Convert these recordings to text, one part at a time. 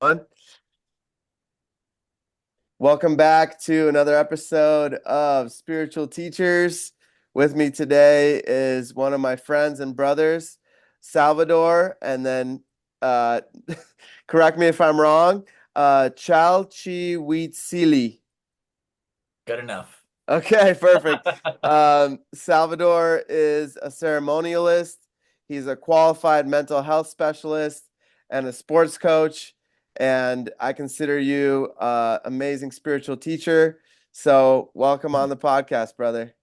Everyone. Welcome back to another episode of Spiritual Teachers. With me today is one of my friends and brothers, Salvador, and then uh, correct me if I'm wrong, Chalchihuitzilli. Good enough. Okay, perfect. Salvador is a ceremonialist. He's a qualified mental health specialist and a sports coach. And I consider you amazing spiritual teacher. So welcome on the podcast, brother.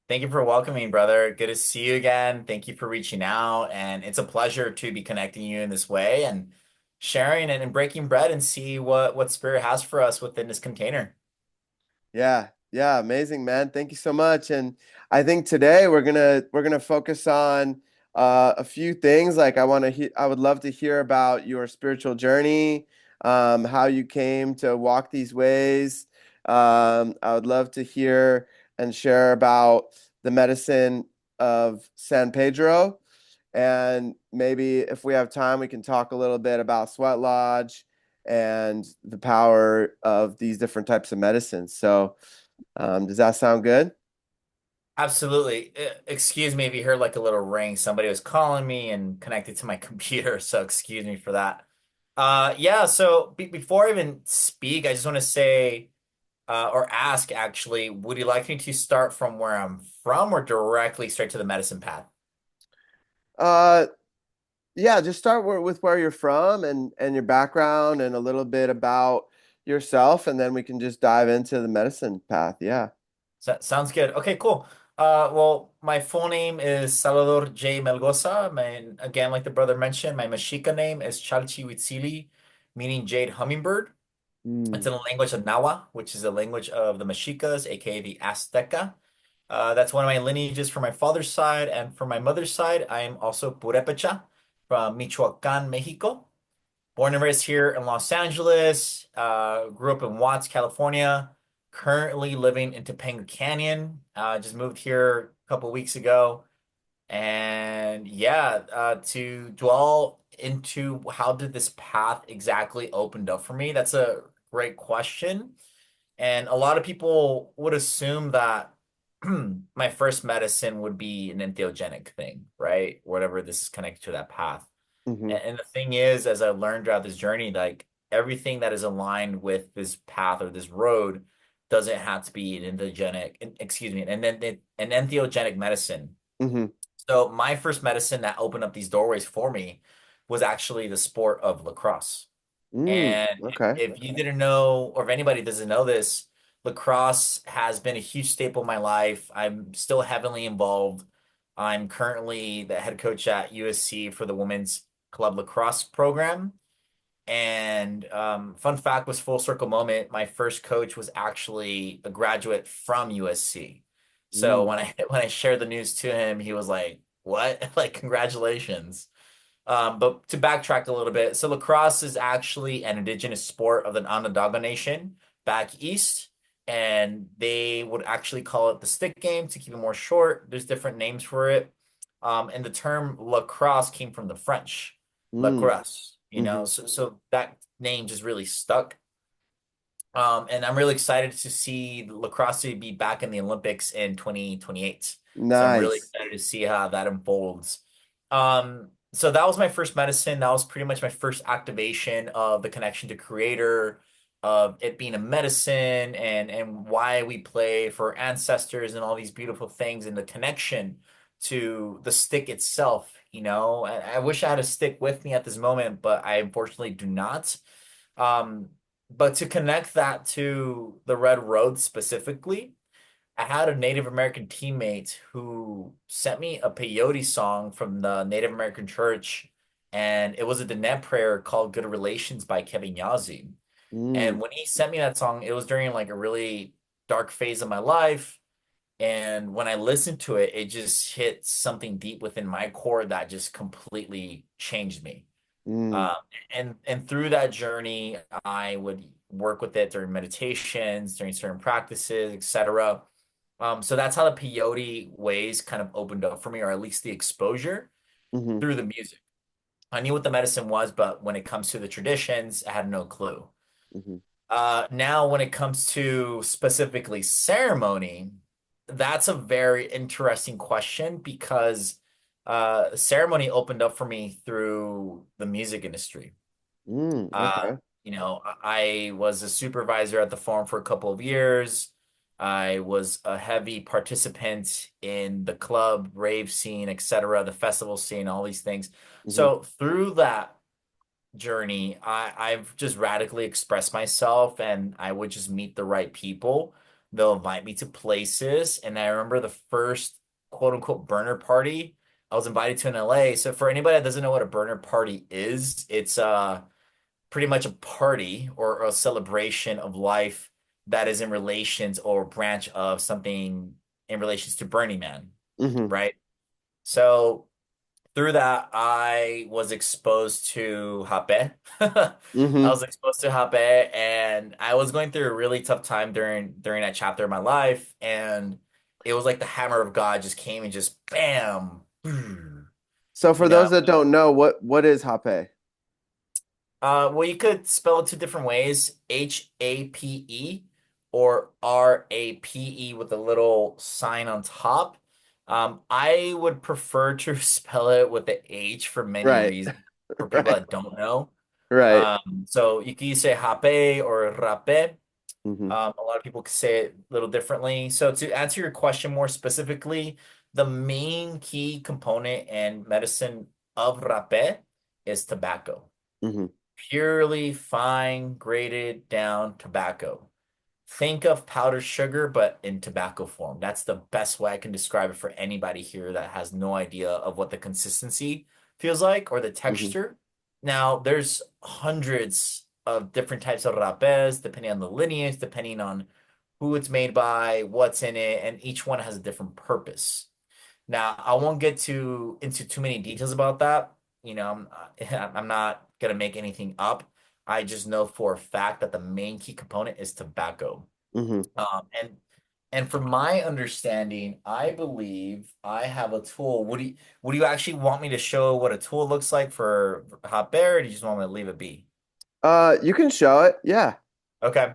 Thank you for welcoming, brother. Good to see you again. Thank you for reaching out. And it's a pleasure to be connecting you in this way and sharing and breaking bread and see what Spirit has for us within this container. Yeah, yeah, amazing, man. Thank you so much. And I think today we're gonna focus on a few things. Like I would love to hear about your spiritual journey, how you came to walk these ways. I would love to hear and share about the medicine of San Pedro. And maybe if we have time, we can talk a little bit about Sweat Lodge and the power of these different types of medicines. So, does that sound good? Absolutely. Excuse me if you heard like a little ring. Somebody was calling me and connected to my computer, so excuse me for that. Yeah, so before I even speak, I just want to say or ask actually, would you like me to start from where I'm from or directly straight to the medicine path? Uh, yeah, just start with where you're from and your background and a little bit about yourself, and then we can just dive into the medicine path. Yeah. Sounds good. Okay, cool. Well, my full name is Salvador J. Melgoza. Again, like the brother mentioned, my Mexica name is Chalchihuitzilli, meaning jade hummingbird. It's Mm, in the language of Nahua, which is the language of the Mexicas, aka the Azteca. That's one of my lineages from my father's side, and from my mother's side, I am also Purépecha from Michoacán, Mexico. Born and raised here in Los Angeles, grew up in Watts, California, currently living in Topanga Canyon. Just moved here a couple weeks ago. And yeah, to dwell into how did this path exactly opened up for me? That's a great question. And a lot of people would assume that my first medicine would be an entheogenic thing, right? Whatever this is connected to that path. hmm And the thing is, as I learned throughout this journey, like everything that is aligned with this path or this road doesn't have to be an excuse me, an entheogenic medicine. hmm So my first medicine that opened up these doorways for me was actually the sport of lacrosse. And Okay. if you didn't know, or if anybody doesn't know this, lacrosse has been a huge staple in my life. I'm still heavily involved. I'm currently the head coach at USC for the women's club lacrosse program. And fun fact was full circle moment. My first coach was actually a graduate from USC. So Mm, when I shared the news to him, he was like, "What? Like, congratulations." But to backtrack a little bit, so lacrosse is actually an indigenous sport of the Onondaga Nation back east, and they would actually call it the stick game to keep it more short. There's different names for it. And the term lacrosse came from the French, mm, lacrosse, hmm so that name just really stuck. And I'm really excited to see lacrosse be back in the Olympics in 2028. So I'm really Nice. excited to see how that unfolds. So that was my first medicine. That was pretty much my first activation of the connection to creator, of it being a medicine and why we play for ancestors and all these beautiful things and the connection to the stick itself. I wish I had a stick with me at this moment, but I unfortunately do not. Um, but to connect that to the Red Road specifically, I had a Native American teammate who sent me a peyote song from the Native American church, and it was a Diné prayer called Good Relations by Kevin Yazzie. And Mm, when he sent me that song, it was during like a really dark phase of my life. And when I listened to it, it just hit something deep within my core that just completely changed me. mm, Um, and through that journey, I would work with it during meditations, during certain practices, etc. So that's how the peyote ways kind of opened up for me, or at least the exposure hmm through the music. I knew what the medicine was, but when it comes to the traditions, I had no clue. Hmm. Now, when it comes to specifically ceremony, that's a very interesting question because ceremony opened up for me through the music industry. Mm, Uh, okay. I was a supervisor at the farm for a couple of years. I was a heavy participant in the club, rave scene, etc., the festival scene, all these things. Hmm. So through that journey, I've just radically expressed myself and I would just meet the right people. They'll invite me to places. And I remember the first quote unquote burner party. I was invited to in LA. So for anybody that doesn't know what a burner party is, it's pretty much a party or a celebration of life that is in relations or branch of something in relations to Burning Man, Hmm. right? So through that, I was exposed to Hape. I Hmm. was exposed to Hape, and I was going through a really tough time during that chapter of my life, and it was like the hammer of God just came and just bam, So you for know. those that don't know, what is Hape? Well, you could spell it two different ways, Hape or Rape with a little sign on top. I would prefer to spell it with the H for many Right. reasons for people Right. that don't know. Right. So you can either say Hape or Rape. Hmm. A lot of people could say it a little differently. So to answer your question more specifically, the main key component and medicine of Rape is tobacco, Hmm. purely fine graded down tobacco. Think of powdered sugar, but in tobacco form. That's the best way I can describe it for anybody here that has no idea of what the consistency feels like or the Hmm. texture. Now, there's hundreds of different types of rapés, depending on the lineage, depending on who it's made by, what's in it, and each one has a different purpose. Now, I won't get into too many details about that. I'm not gonna make anything up. I just know for a fact that the main key component is tobacco. Hmm. And from my understanding, I believe I have a tool. Would you actually want me to show what a tool looks like for hot bear, or do you just want me to leave it be? You can show it. Yeah. Okay.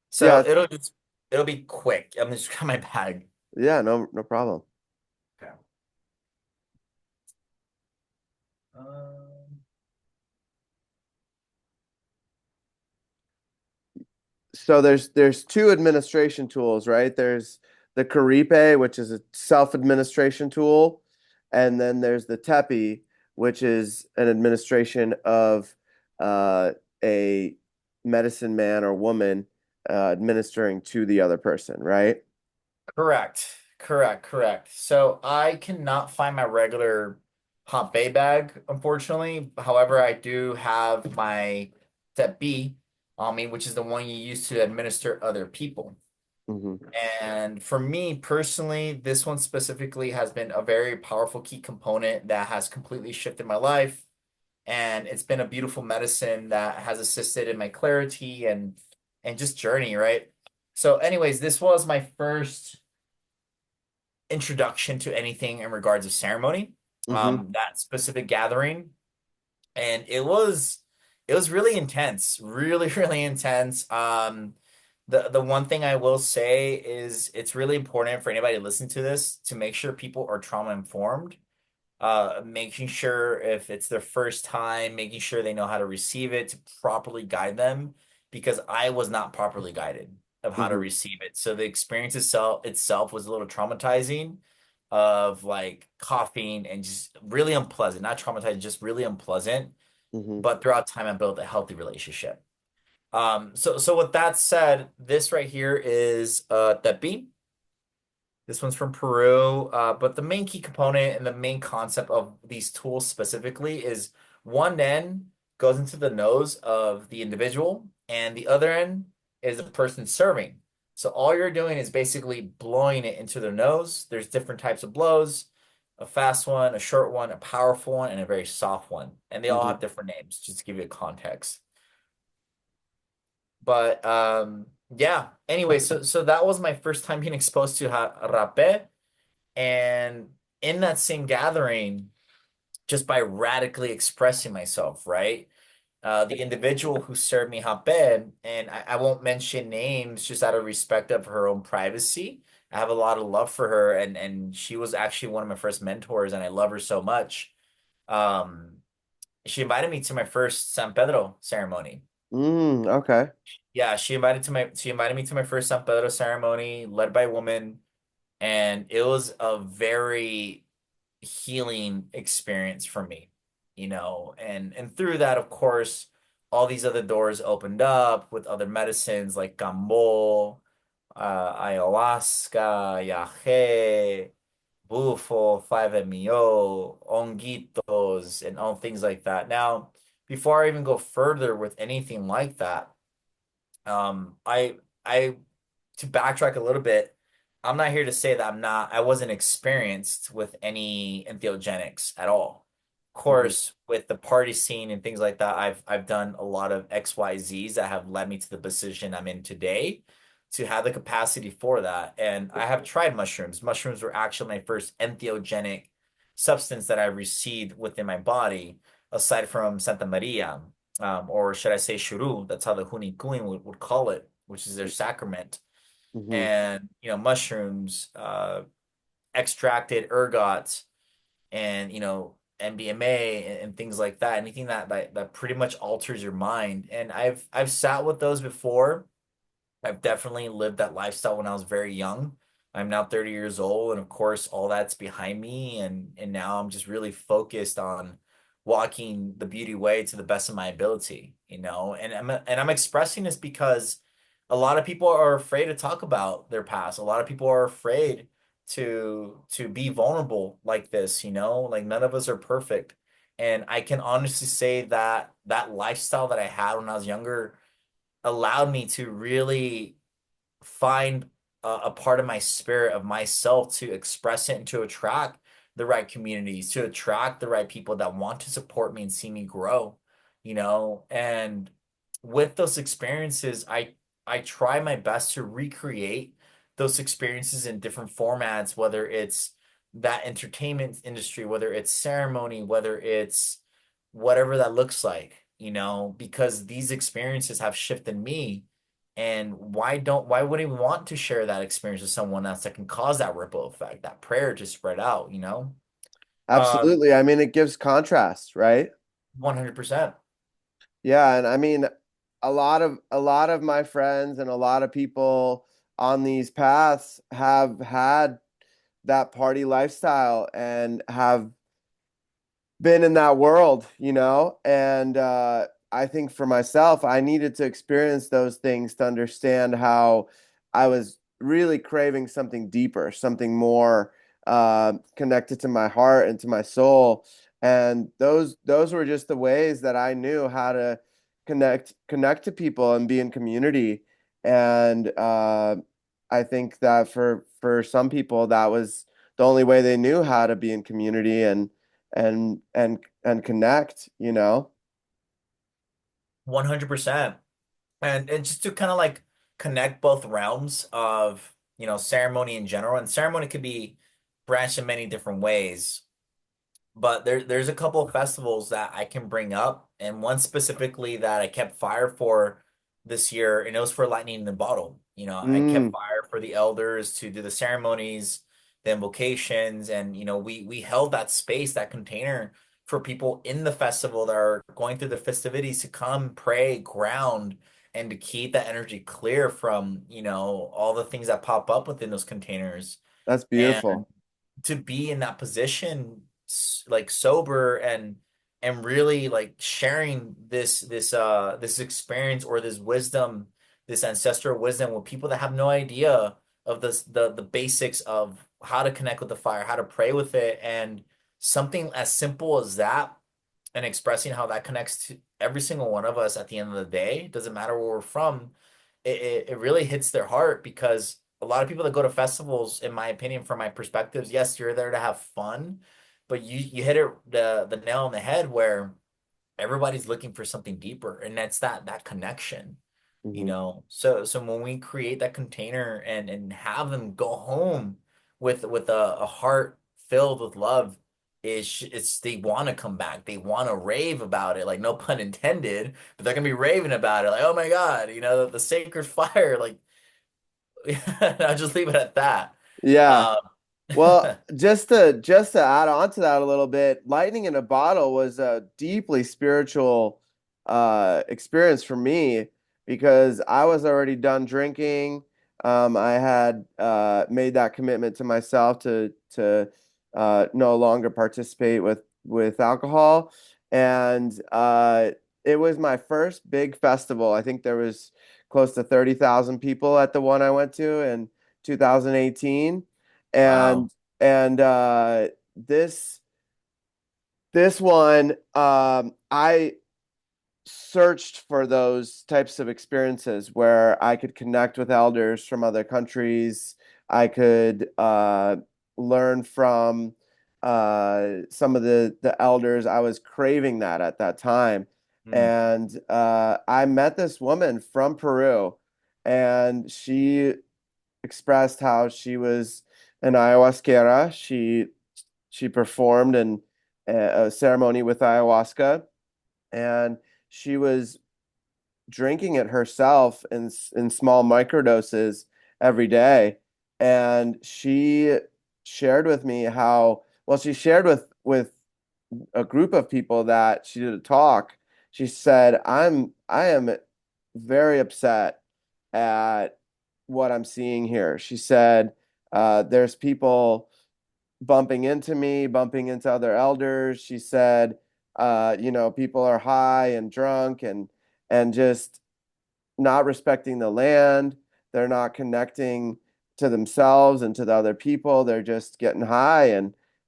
So Yeah. it'll be quick. I'm just got my bag. Yeah, no problem. Okay. Um, So there's two administration tools, right? There's the Caripe, which is a self-administration tool, and then there's the Tepi, which is an administration of uh, a medicine man or woman administering to the other person, right? Correct. Correct. Correct. So I cannot find my regular Pomp Bay bag, unfortunately. However, I do have my Step B on me, which is the one you use to administer other people. Hmm. And for me personally, this one specifically has been a very powerful key component that has completely shifted my life. And it's been a beautiful medicine that has assisted in my clarity and just journey, right? So, anyways, this was my first introduction to anything in regards of ceremony, Hmm. that specific gathering. And it was really intense, really, really intense. The one thing I will say is it's really important for anybody listening to this to make sure people are trauma informed, making sure if it's their first time, making sure they know how to receive it to properly guide them, because I was not properly guided of how to Hmm. receive it. So the experience itself was a little traumatizing of like coughing and just really unpleasant, not traumatizing, just really unpleasant. Hmm. But throughout time, I built a healthy relationship. So with that said, this right here is Tepi. This one's from Peru. But the main key component and the main concept of these tools specifically is one end goes into the nose of the individual, and the other end is the person serving. So all you're doing is basically blowing it into their nose. There's different types of blows, a fast one, a short one, a powerful one, and a very soft one. And they all Hmm. have different names, just to give you a context. But yeah. Anyway, so that was my first time being exposed to rapé. And in that same gathering, just by radically expressing myself, right? The individual who served me Hamped, and I won't mention names just out of respect of her own privacy. I have a lot of love for her, and she was actually one of my first mentors, and I love her so much. Um, she invited me to my first San Pedro ceremony. Okay. Yeah, she invited me to my first San Pedro ceremony, led by a woman, and it was a very healing experience for me, and through that, of course, all these other doors opened up with other medicines like gambo, ayahuasca, yahe, bufo, 5-MeO, honguitos, and all things like that. Now, before I even go further with anything like that, I to backtrack a little bit, I'm not here to say that I wasn't experienced with any entheogenics at all. Of Hmm. course, with the party scene and things like that, I've done a lot of XYZs that have led me to the position I'm in today to have the capacity for that. And I have tried mushrooms. Mushrooms were actually my first entheogenic substance that I received within my body, aside from Santa Maria, or should I say shuru? That's how the Hunikuin would call it, which is their sacrament. Hmm. And mushrooms, extracted ergot, and MDMA and things like that. Anything that pretty much alters your mind. And I've sat with those before. I've definitely lived that lifestyle when I was very young. I'm now 30 years old, and of course, all that's behind me, and now I'm just really focused on walking the beauty way to the best of my ability, and I'm expressing this because a lot of people are afraid to talk about their past. A lot of people are afraid to be vulnerable like this, like none of us are perfect. And I can honestly say that that lifestyle that I had when I was younger allowed me to really find a part of my spirit of myself to express it and to attract the right communities, to attract the right people that want to support me and see me grow, and with those experiences, I try my best to recreate those experiences in different formats, whether it's that entertainment industry, whether it's ceremony, whether it's whatever that looks like, because these experiences have shifted me. And why would he want to share that experience with someone else that can cause that ripple effect, that prayer to spread out? Um, Absolutely. I mean, it gives contrast, right? 100%. Yeah, and I mean, a lot of my friends and a lot of people on these paths have had that party lifestyle and have been in that world, and I think for myself, I needed to experience those things to understand how I was really craving something deeper, something more connected to my heart and to my soul. And those were just the ways that I knew how to connect to people and be in community. And I think that for some people, that was the only way they knew how to be in community and connect. 100%. And just to kind of like connect both realms of, ceremony in general, and ceremony could be branched in many different ways. But there's a couple of festivals that I can bring up, and one specifically that I kept fire for this year, and it was for Lightning in the Bottle. I kept Mm, fire for the elders to do the ceremonies, the invocations, and we held that space, that container for people in the festival that are going through the festivities to come, pray, ground, and to keep that energy clear from, all the things that pop up within those containers. that's And beautiful. to be in that position, like sober and really like sharing this experience or this wisdom, this ancestral wisdom with people that have no idea of the basics of how to connect with the fire, how to pray with it, and something as simple as that, and expressing how that connects to every single one of us at the end of the day. Doesn't matter where we're from. It really hits their heart, because a lot of people that go to festivals, in my opinion, from my perspectives, yes, you're there to have fun, but you hit it the nail on the head where everybody's looking for something deeper, and that's that connection. Hmm. So when we create that container and have them go home with a heart filled with love, it's they want to come back. They want to rave about it, like no pun intended, but they're gonna be raving about it, like, oh my God, the sacred fire. Like, I'll just leave it at that. Yeah. Um, Well, just to add on to that a little bit, lightning in a bottle was a deeply spiritual experience for me because I was already done drinking. I had made that commitment to myself to no longer participate with alcohol, and it was my first big festival. I think there was close to 30,000 people at the one I went to in 2018, wow. and and this one, I searched for those types of experiences where I could connect with elders from other countries. I could learn from some of the elders. I was craving that at that time. Mm, And I met this woman from Peru, and she expressed how she was an ayahuasquera. She performed in a ceremony with ayahuasca, and she was drinking it herself in small microdoses every day. And she shared with me how, well, she shared with a group of people that she did a talk. She said, I am very upset at what I'm seeing here. She said, there's people bumping into me, bumping into other elders. She said, people are high and drunk and just not respecting the land. They're not connecting to themselves and to the other people. They're just getting high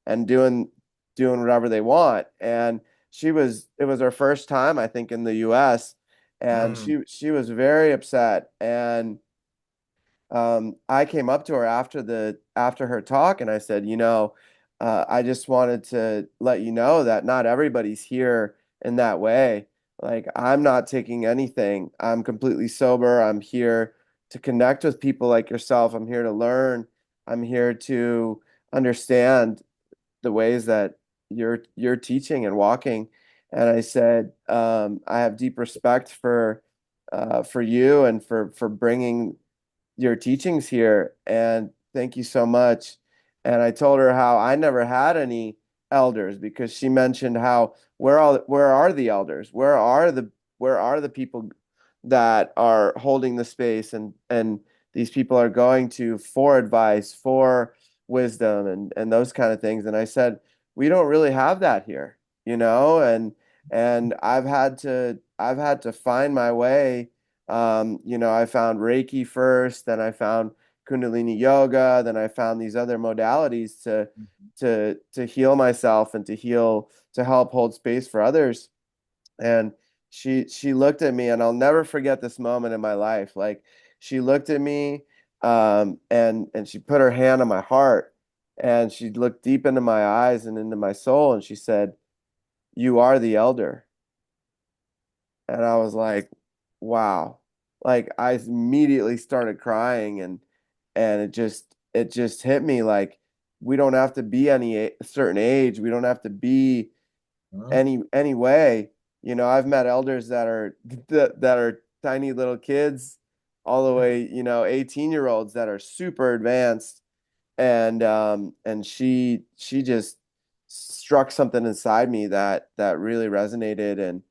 and doing whatever they want. And it was her first time, I think, in the US, and mm, she was very upset. And I came up to her after her talk, and I said, I just wanted to let you know that not everybody's here in that way. Like, I'm not taking anything. I'm completely sober. I'm here to connect with people like yourself. I'm here to learn. I'm here to understand the ways that you're teaching and walking. And I said, I have deep respect for you and for bringing your teachings here, and thank you so much. And I told her how I never had any elders, because she mentioned how where are the elders? Where are the people that are holding the space, and these people are going to for advice, for wisdom, and those kind of things. And I said, we don't really have that here, and I've had to find my way. I found Reiki first, then I found Kundalini yoga, then I found these other modalities to mm, to heal myself and to help hold space for others. And she looked at me, and I'll never forget this moment in my life. Like, she looked at me, and she put her hand on my heart, and she looked deep into my eyes and into my soul, and she said, "You are the elder." And I was like, wow. Like, I immediately started crying, and it just hit me like, we don't have to be certain age. We don't have to be mm, any way. I've met elders that are tiny little kids, all the way, 18-year-olds that are super advanced. And she just struck something inside me that really resonated.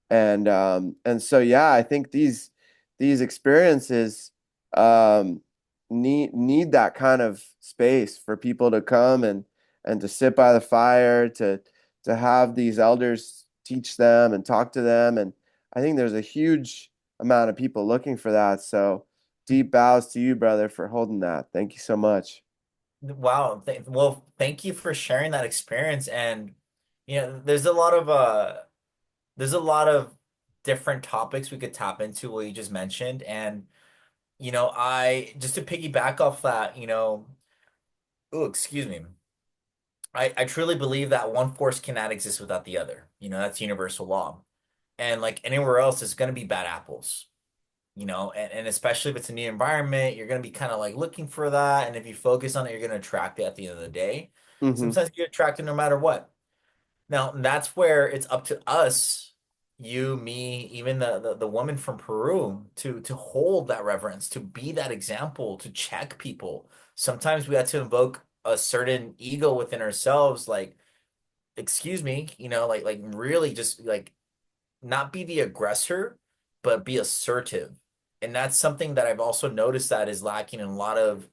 And so, yeah, I think these experiences um need that kind of space for people to come and to sit by the fire, to have these elders teach them and talk to them. And I think there's a huge amount of people looking for that. So, deep bows to you, brother, for holding that. Thank you so much. wow. Well, thank you for sharing that experience. And there's a lot of different topics we could tap into what you just mentioned. And I just to piggyback off that, oh, excuse me. I truly believe that one force cannot exist without the other. That's universal law. And like anywhere else, it's gonna be bad apples. And especially if it's a new environment, you're gonna be kind of like looking for that. And if you focus on it, you're gonna attract it at the end of the day. Mm-hmm. Sometimes you get attracted no matter what. Now, that's where it's up to us, you, me, even the woman from Peru, to hold that reverence, to be that example, to check people. Sometimes we have to invoke a certain ego within ourselves, like, excuse me, like really just like not be the aggressor, but be assertive. And that's something that I've also noticed that is lacking in a lot of,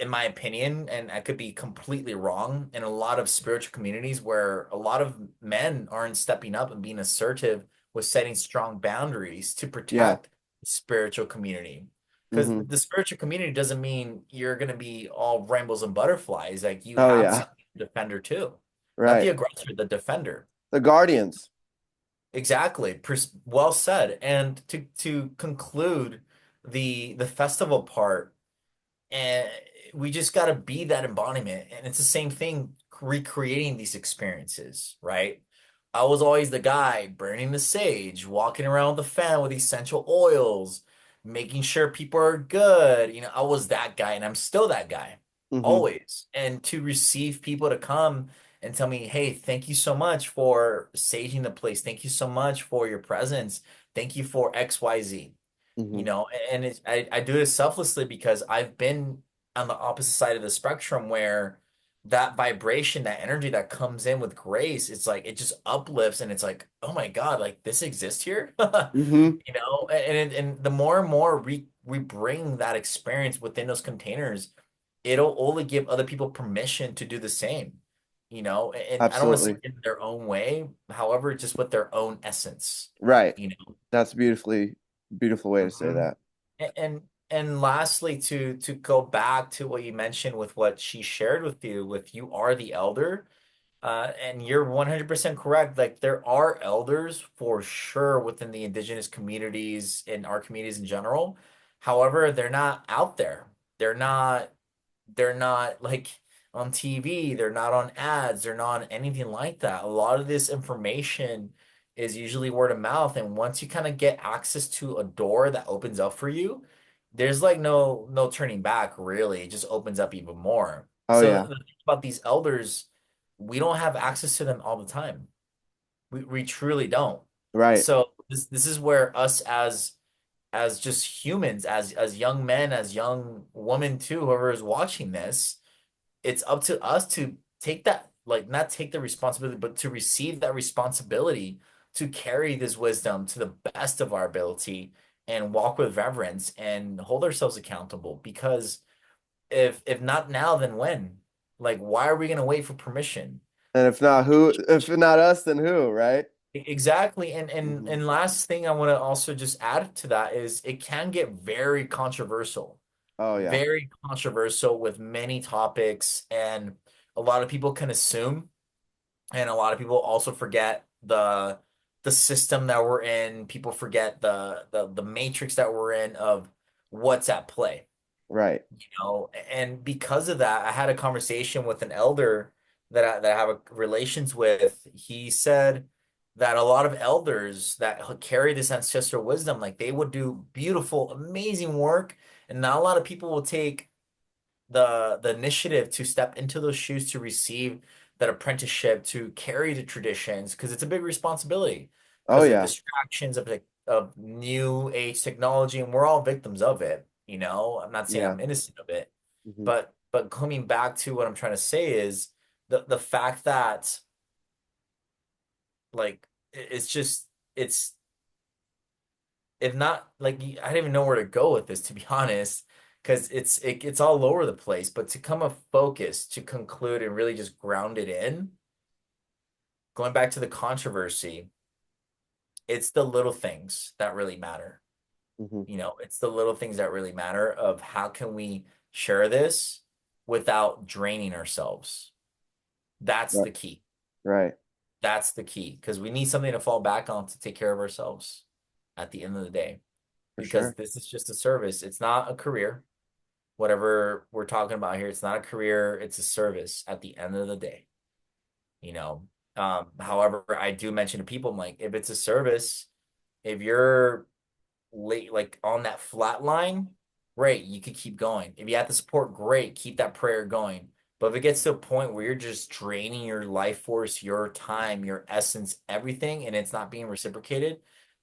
in my opinion, and I could be completely wrong, in a lot of spiritual communities where a lot of men aren't stepping up and being assertive with setting strong boundaries to Yeah. protect the spiritual community. Because Mm-hmm. the spiritual community doesn't mean you're going to be all rainbows and butterflies. Like you Oh have to yeah. be a defender too, not the Right. aggressor, the defender. The Guardians. Exactly. Well said. And to conclude the festival part, and we just got to be that embodiment. And it's the same thing recreating these experiences, right? I was always the guy burning the sage, walking around with the fan with essential oils, making sure people are good. I was that guy and I'm still that guy, Mm-hmm. always. And to receive people to come and tell me, hey, thank you so much for saging the place. Thank you so much for your presence. Thank you for XYZ. Mm-hmm. And I do it selflessly because I've been on the opposite side of the spectrum where that vibration, that energy that comes in with grace, it's like it just uplifts and it's like, oh my God, like this exists here. Mm-hmm. And the more and more we bring that experience within those containers, it'll only give other people permission to do the same. And I don't want to say Absolutely. in their own way, however, just with their own essence, Right. you know. That's beautiful way to say Mhm. that. And lastly, to go back to what you mentioned with what she shared with you, with you are the elder, and you're 100% correct. Like there are elders for sure within the indigenous communities in our communities in general. However, they're not out there. They're not they're not like on TV, they're not on ads, they're not on anything like that. A lot of this information is usually word of mouth, and once you kind of get access to a door that opens up for you, there's like no turning back really. It just opens up even more. Oh So the yeah. thing about these elders, we don't have access to them all the time. We truly don't. Right. So this is where us as just humans, as young men, as young women too, whoever is watching this, it's up to us to take that, like not take the responsibility, but to receive that responsibility to carry this wisdom to the best of our ability and walk with reverence and hold ourselves accountable. Because if not now, then when? Like, why are we gonna wait for permission? And if not us, then who, right? Exactly. And and Hmm. and last thing I want to also just add to that is it can get very controversial. Oh yeah. Very controversial with many topics, and a lot of people can assume, and a lot of people also forget the system that we're in. People forget the matrix that we're in of what's at play. Right. And because of that, I had a conversation with an elder that I have relations with. He said that a lot of elders that carry this ancestral wisdom, like they would do beautiful, amazing work, and not a lot of people will take the initiative to step into those shoes to receive that apprenticeship to carry the traditions because it's a big responsibility Oh because of yeah. distractions of new age technology, and we're all victims of it. I'm not saying Yeah. I'm innocent of it, Hmm. but coming back to what I'm trying to say is the fact that like it's just it's if not like I don't even know where to go with this, to be honest, because it's all over the place. But to come a focus to conclude and really just ground it in, going back to the controversy, it's the little things that really matter. Hmm. It's the little things that really matter of how can we share this without draining ourselves. That's Right. the key. Right. That's the key because we need something to fall back on to take care of ourselves at the end of the day. For Because sure. this is just a service. It's not a career. Whatever we're talking about here, it's not a career, it's a service at the end of the day, you know. However, I do mention to people, I'm like, if it's a service, if you're late, like on that flat line, great, you could keep going. If you have the support, great, keep that prayer going. But if it gets to a point where you're just draining your life force, your time, your essence, everything, and it's not being reciprocated,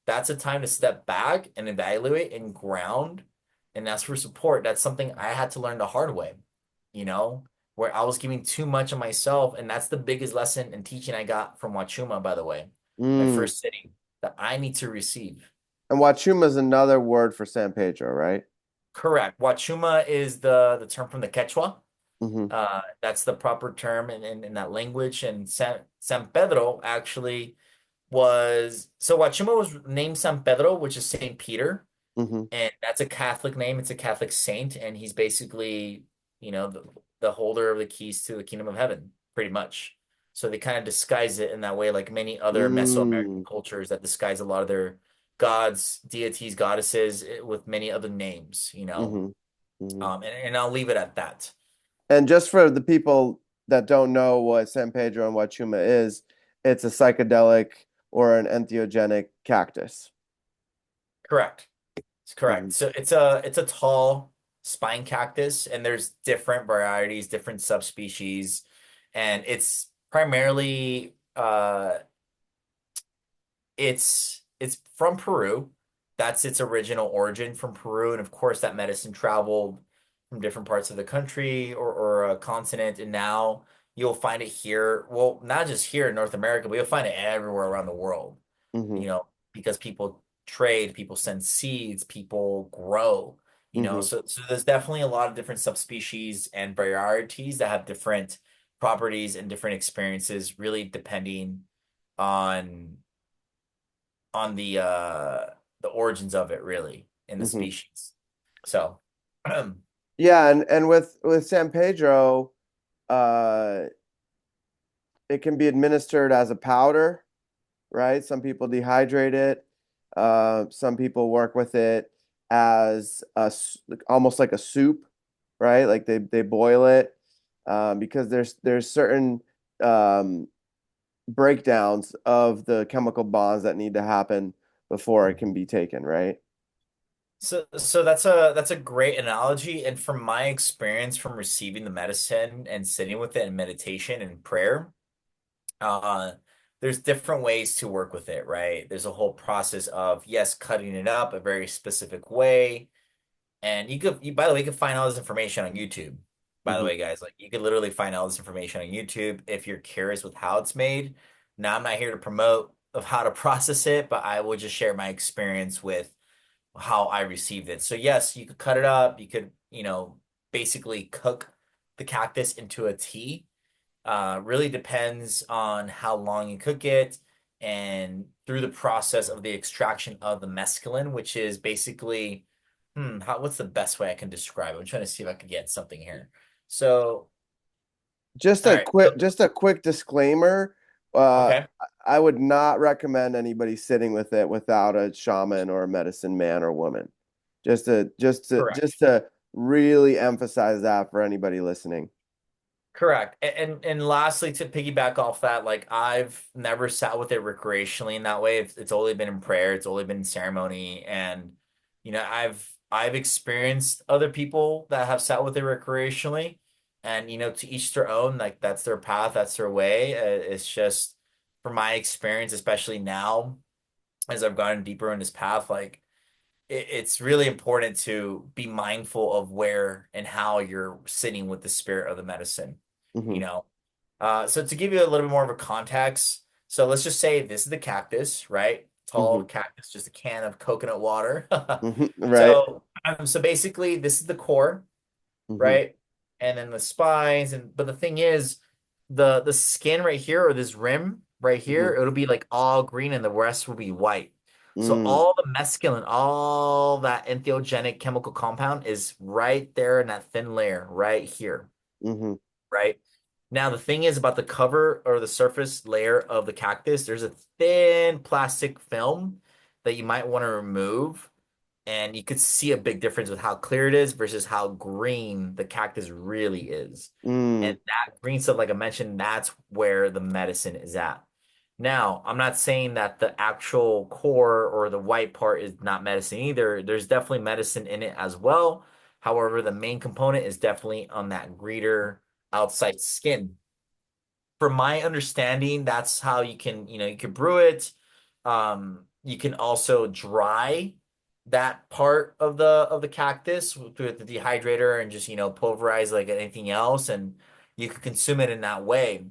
that's a time to step back and evaluate and ground and ask for support. That's something I had to learn the hard way, you know, where I was giving too much of myself. And that's the biggest lesson and teaching I got from Wachuma, by the way, my Mm. first sitting, that I need to receive. And Wachuma is another word for San Pedro, right? Correct. Wachuma is the term from the Quechua. Mm-hmm. That's the proper term in that language. And San Pedro actually was, so Wachuma was named San Pedro, which is Saint Peter. Mm-hmm. And that's a Catholic name. It's a Catholic saint. And he's basically, the holder of the keys to the kingdom of heaven, pretty much. So they kind of disguise it in that way, like many other Mesoamerican Mm. cultures that disguise a lot of their gods, deities, goddesses with many other names, Mm-hmm. Mm-hmm. and I'll leave it at that. And just for the people that don't know what San Pedro and Wachuma is, it's a psychedelic or an entheogenic cactus. Correct. It's Mm-hmm. correct. So it's a tall spine cactus, and there's different varieties, different subspecies, and it's primarily it's from Peru. That's its original origin from Peru, and of course that medicine traveled from different parts of the country or a continent, and now you'll find it here. Well, not just here in North America, but you'll find it everywhere around the world. Mm-hmm. Because people trade, people send seeds, people grow. Mm-hmm. So there's definitely a lot of different subspecies and varieties that have different properties and different experiences, really depending on on the origins of it really in the Mm-hmm. species. So Yeah, and with San Pedro, uh, it can be administered as a powder, right? Some people dehydrate it. Some people work with it as almost like a soup, right? Like they boil it because there's certain um, breakdowns of the chemical bonds that need to happen before it can be taken, right? so that's a great analogy. And from my experience from receiving the medicine and sitting with it in meditation and prayer, uh, there's different ways to work with it, right? There's a whole process of, yes, cutting it up a very specific way. And by the way, you can find all this information on YouTube. By the Hmm. way, guys, like you can literally find all this information on YouTube if you're curious with how it's made. Now, I'm not here to promote of how to process it, but I will just share my experience with how I received it. So yes, you could cut it up. You could, basically cook the cactus into a tea. Really depends on how long you cook it and through the process of the extraction of the mescaline, which is basically, what's the best way I can describe it? I'm trying to see if I could get something here. So, all right. Just a quick disclaimer. Uh, Okay. I would not recommend anybody sitting with it without a shaman or a medicine man or woman. Correct. Just to really emphasize that for anybody listening. Correct. And lastly, to piggyback off that, like I've never sat with it recreationally in that way. It's only been in prayer, it's only been in ceremony, and I've experienced other people that have sat with it recreationally, and to each their own. Like that's their path, that's their way. It's just from my experience, especially now as I've gotten deeper in this path, like it's really important to be mindful of where and how you're sitting with the spirit of the medicine, you Hmm. know. So to give you a little bit more of a context, so let's just say this is the cactus, right? Tall Hmm. cactus, just a can of coconut water. Hmm. Right. So basically this is the core, Hmm. right? And then the spines, and but the thing is, the skin right here or this rim right Hmm. here, it'll be like all green and the rest will be white. So Mm. all the mescaline, all that entheogenic chemical compound is right there in that thin layer right here, Hmm. right? Now the thing is about the cover or the surface layer of the cactus, there's a thin plastic film that you might want to remove, and you could see a big difference with how clear it is versus how green the cactus really is. And Mm. that green stuff, like I mentioned, that's where the medicine is at. Now, I'm not saying that the actual core or the white part is not medicine either. There's definitely medicine in it as well. However, the main component is definitely on that greener, outside skin. From my understanding, that's how you can, you can brew it. You can also dry that part of the cactus through the dehydrator and just, pulverize like anything else, and you could consume it in that way.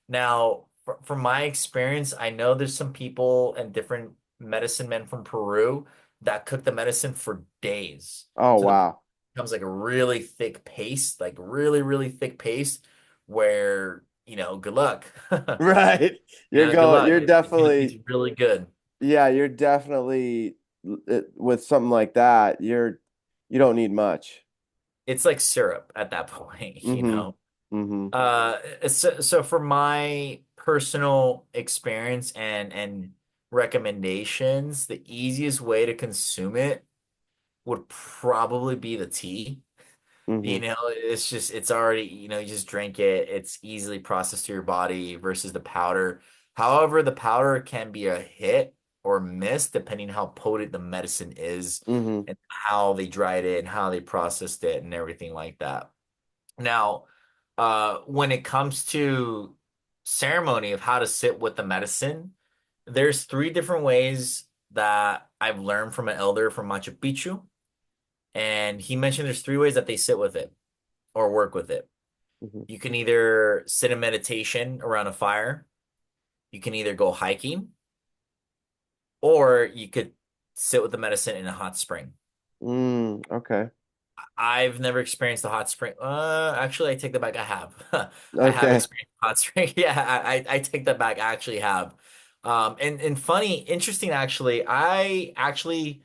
Now, from my experience, I know there's some people and different medicine men from Peru that cook the medicine for days. Oh, So the wow. becomes like a really thick paste, like really, really thick paste where, good luck. Right. Good luck. You're It's gonna definitely, taste really good. yeah, you're definitely with something like that, you don't need much. It's like syrup at that point, you Mm-hmm. know. Mm-hmm. So for my personal experience and recommendations, the easiest way to consume it would probably be the tea. Mm-hmm. It's already, you just drink it. It's easily processed through your body versus the powder. However, the powder can be a hit or miss depending how potent the medicine is Mm-hmm. and how they dried it and how they processed it and everything like that. Now, when it comes to ceremony of how to sit with the medicine, there's three different ways that I've learned from an elder from Machu Picchu. And he mentioned there's three ways that they sit with it or work with it. Mm-hmm. You can either sit in meditation around a fire, you can either go hiking, or you could sit with the medicine in a hot spring. Okay. I've never experienced the hot spring. Actually, I take that back. I have. I have Okay. experienced hot spring. Yeah, I take that back. I actually have. And funny, interesting. Actually, I actually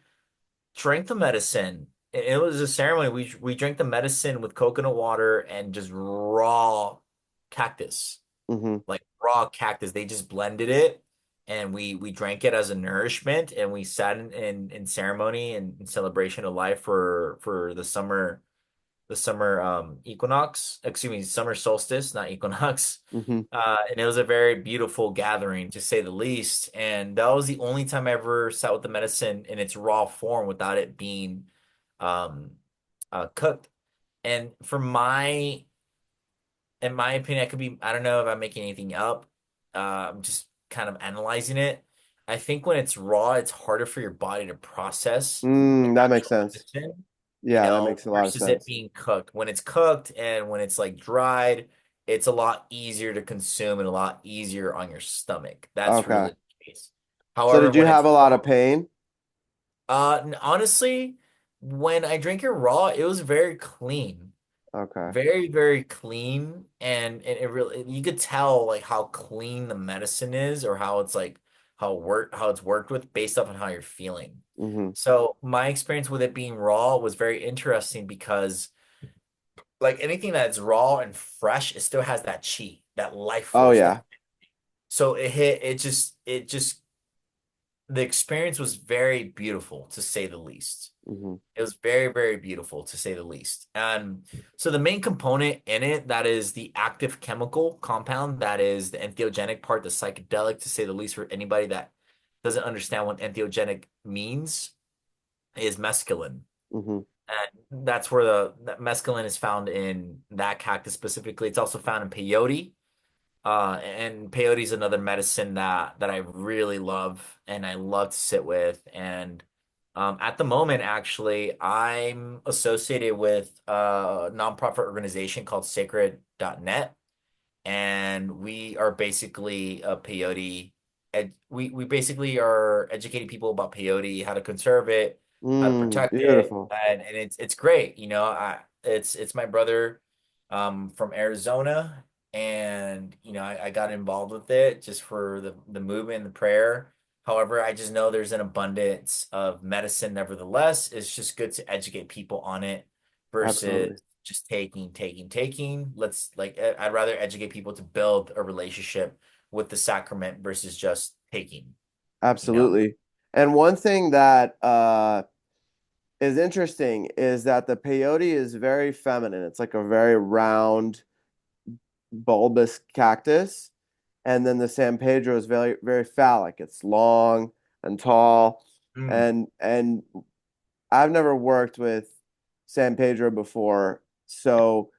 drank the medicine. It was a ceremony. We drank the medicine with coconut water and just raw cactus. Mm-hmm. Like raw cactus. They just blended it and we drank it as a nourishment and we sat in ceremony and in celebration of life for the summer equinox, excuse me, summer solstice, not equinox. Mm-hmm. And it was a very beautiful gathering, to say the least. And that was the only time I ever sat with the medicine in its raw form without it being um, cooked. And in my opinion, I don't know if I'm making anything up. I'm just kind of analyzing it. I think when it's raw, it's harder for your body to process the That makes actual sense. medicine, Yeah, that makes a lot of versus it sense. being cooked. When it's cooked and when it's like dried, it's a lot easier to consume and a lot easier on your stomach. That's Okay. really the case. So However, did you when have it's a lot raw, of pain? honestly, when I drink it raw, it was very clean. Okay. Very, very clean, and it really you could tell like how clean the medicine is, or how it's like how it's worked with based off on how you're feeling. Mm-hmm. So my experience with it being raw was very interesting because like anything that's raw and fresh, it still has that chi, that life Oh force, that yeah. so it just the experience was very beautiful to say the least. Mm-hmm. It was very, very beautiful to say the least. And so the main component in it, that is the active chemical compound, that is the entheogenic part, the psychedelic, to say the least, for anybody that doesn't understand what entheogenic means, is mescaline. Mm-hmm. And that's where that mescaline is found in that cactus specifically. It's also found in peyote. And peyote is another medicine that I really love and I love to sit with. And at the moment, actually, I'm associated with a nonprofit organization called Sacred.net, and we are basically a peyote. We basically are educating people about peyote, how to conserve it, how to protect it, Beautiful. and it's great. It's my brother from Arizona, and I got involved with it just for the movement and the prayer. However, I just know there's an abundance of medicine. Nevertheless, it's just good to educate people on it versus Absolutely. just taking, taking, taking. I'd rather educate people to build a relationship with the sacrament versus just taking, you know? Absolutely. And one thing that is interesting is that the peyote is very feminine. It's like a very round, bulbous cactus. And then the San Pedro is very, very phallic. It's long and tall. Mm. And I've never worked with San Pedro before. So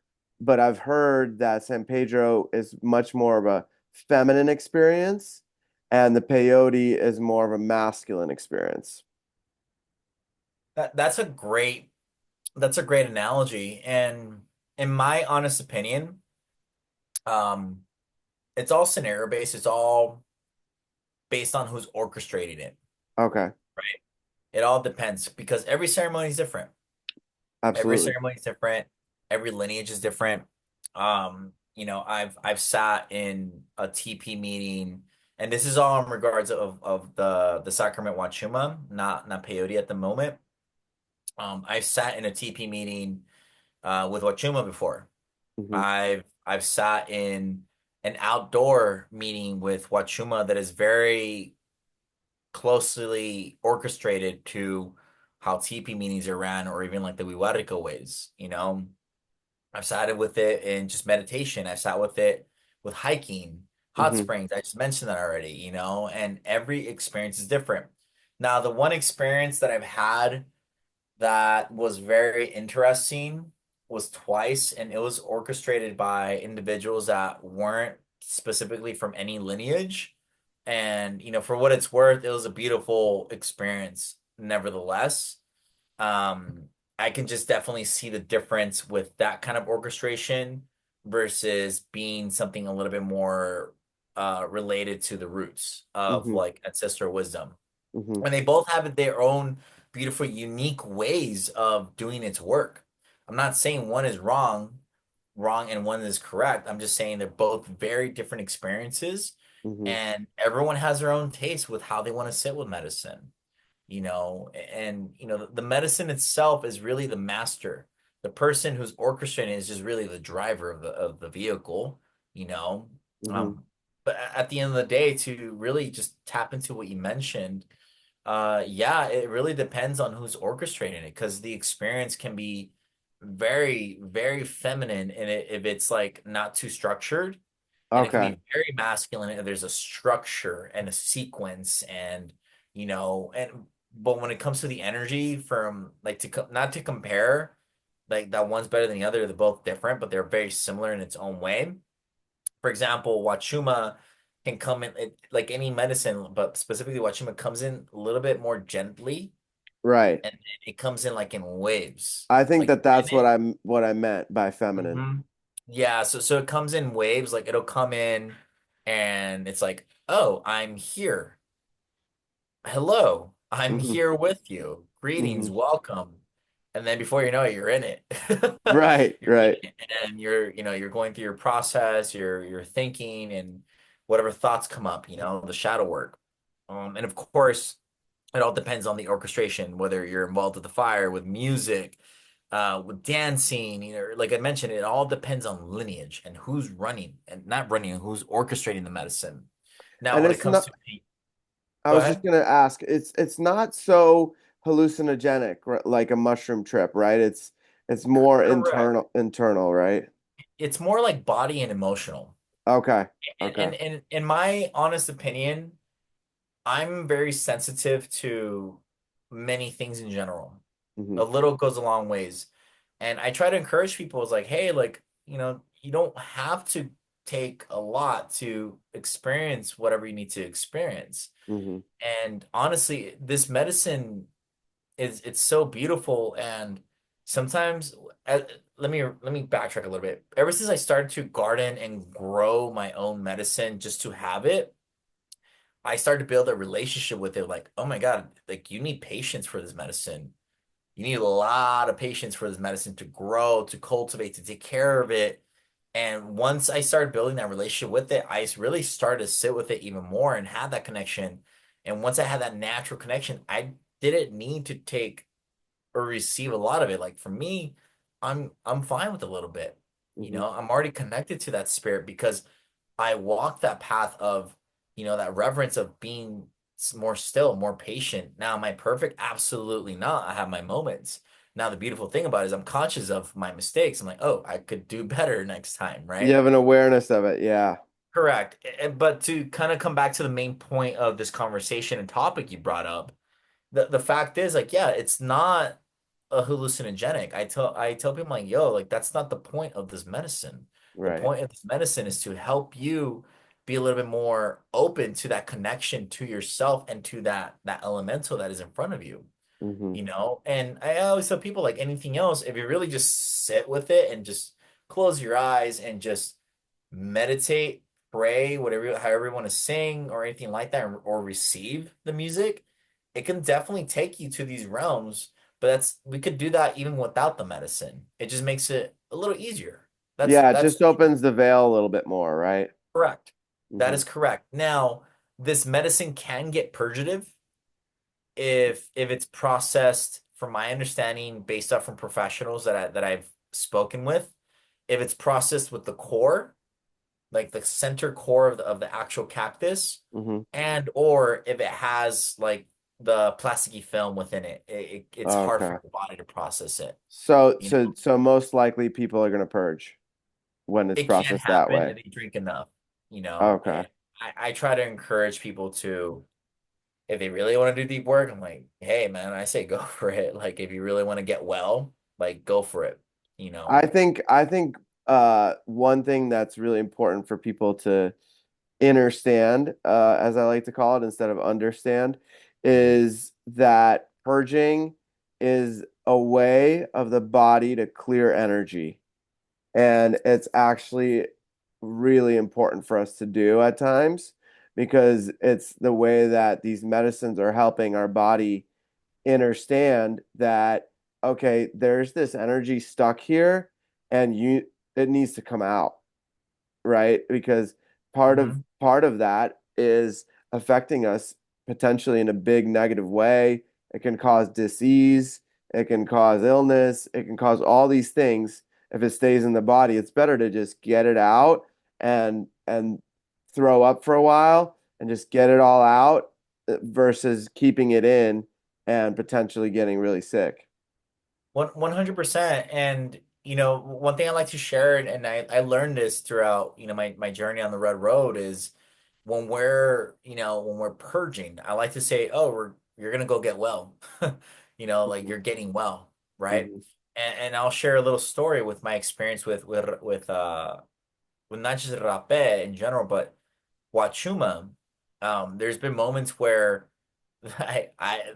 but I've heard that San Pedro is much more of a feminine experience, and the peyote is more of a masculine experience. That's a great analogy. And in my honest opinion, um, it's all scenario based. It's all based on who's orchestrating it, Okay, right? It all depends because every ceremony is different. Every absolutely. ceremony is different. Every lineage is different. I've sat in a TP meeting, and this is all in regards of the Sacrament Wachuma, not peyote at the moment. I've sat in a TP meeting with Wachuma before. Hmm. I've sat in an outdoor meeting with Wachuma that is very closely orchestrated to how TP meetings are ran, or even like the Wiwarika ways, you know. I've sat with it in just meditation. I've sat with it with hiking, hot Hmm. springs. I just mentioned that already, and every experience is different. Now, the one experience that I've had that was very interesting was twice, and it was orchestrated by individuals that weren't specifically from any lineage. And, for what it's worth, it was a beautiful experience, nevertheless. Um, I can just definitely see the difference with that kind of orchestration versus being something a little bit more related to the roots of Hmm. like ancestral wisdom. Hmm. And they both have their own beautiful, unique ways of doing its work. I'm not saying one is wrong and one is correct. I'm just saying they're both very different experiences, Hmm. and everyone has their own taste with how they want to sit with medicine, and the medicine itself is really the master. The person who's orchestrating is just really the driver of the vehicle, you know. Hmm. Um, but at the end of the day, to really just tap into what you mentioned, yeah, it really depends on who's orchestrating it because the experience can be very, very feminine in it if it's like not too structured, and it can Okay. be very masculine if there's a structure and a sequence and but when it comes to the energy from like not to compare like that one's better than the other, they're both different, but they're very similar in its own way. For example, Wachuma can come in like any medicine, but specifically Wachuma comes in a little bit more gently, Right. and it comes in like in waves. I think Like that that's what I meant by feminine. hmm yeah, so it comes in waves, like it'll come in and it's like, "Oh, I'm here. Hello. I'm Hmm. here with you. Hmm. Greetings, welcome." And then before you know it, you're in it. Right, You're right. in it, and you're going through your process, you're thinking and whatever thoughts come up, the shadow work. And of course, it all depends on the orchestration, whether you're involved with the fire, with music, with dancing, like I mentioned, it all depends on lineage and who's running and not running, and who's orchestrating the medicine. Now, And when it it's comes not, to I go was just ahead. gonna ask, it's not so hallucinogenic, like a mushroom trip, right? It's more Correct. internal, right? It's more like body and emotional. Okay. And, Okay. and, and in my honest opinion, I'm very sensitive to many things in general. Hmm. A little goes a long ways. And I try to encourage people, it's like, hey, like, you don't have to take a lot to experience whatever you need to experience. Hmm. And honestly, this medicine it's so beautiful. And sometimes uh, let me backtrack a little bit. Ever since I started to garden and grow my own medicine just to have it, I started to build a relationship with it. Like, oh my God, like you need patience for this medicine. You need a lot of patience for this medicine to grow, to cultivate, to take care of it. And once I started building that relationship with it, I really started to sit with it even more and have that connection. And once I had that natural connection, I didn't need to take or receive a lot of it. Like for me, I'm fine with a little bit. Hmm. I'm already connected to that spirit because I walk that path of, that reverence of being more still, more patient. Now, am I perfect? Absolutely not. I have my moments. Now, the beautiful thing about it is I'm conscious of my mistakes. I'm like, oh, I could do better next time, You right? have an awareness of it, yeah. Correct. But to kind of come back to the main point of this conversation and topic you brought up, the fact is like, yeah, it's not a hallucinogenic. I tell people like, yo, like that's not the point of this medicine. The Right. point of this medicine is to help you be a little bit more open to that connection to yourself and to that elemental that is in front of you, Hmm. you know? And I always tell people like anything else, if you really just sit with it and just close your eyes and just meditate, pray, whatever, however you want to sing or anything like that, or receive the music, it can definitely take you to these realms. But we could do that even without the medicine. It just makes it a little easier. That's Yeah, it that's just opens the veil a little bit more, right? correct. That Hmm. is correct. Now, this medicine can get purgative if it's processed, from my understanding, based off from professionals that I've spoken with, if it's processed with the core, like the center core of the actual cactus, Hmm. and or if it has like the plasticky film within it, it's hard for Okay. your body to process it. So, You know, so most likely people are going to purge when it's it can processed that happen way. if you drink enough, you know, Okay. and I try to encourage people to, if they really want to do deep work, I'm like, hey man, I say go for it. Like if you really want to get well, like go for it, you know. I think one thing that's really important for people to understand, as I like to call it, instead of understand, Mhm. is that purging is a way of the body to clear energy. And it's actually really important for us to do at times because it's the way that these medicines are helping our body understand that, okay, there's this energy stuck here and it needs to come out, right? Because Mhm. part of that is affecting us potentially in a big negative way. It can cause disease, it can cause illness, it can cause all these things if it stays in the body. It's better to just get it out and throw up for a while and just get it all out versus keeping it in and potentially getting really sick. 100%. And you know, one thing I like to share, and I learned this throughout, you know, my journey on the red road is when we're purging, I like to say, oh, you're gonna go get well. You know, like Mhm. you're getting well, right? Mhm. And I'll share a little story with my experience with not just rapé in general, but Wachuma. There's been moments where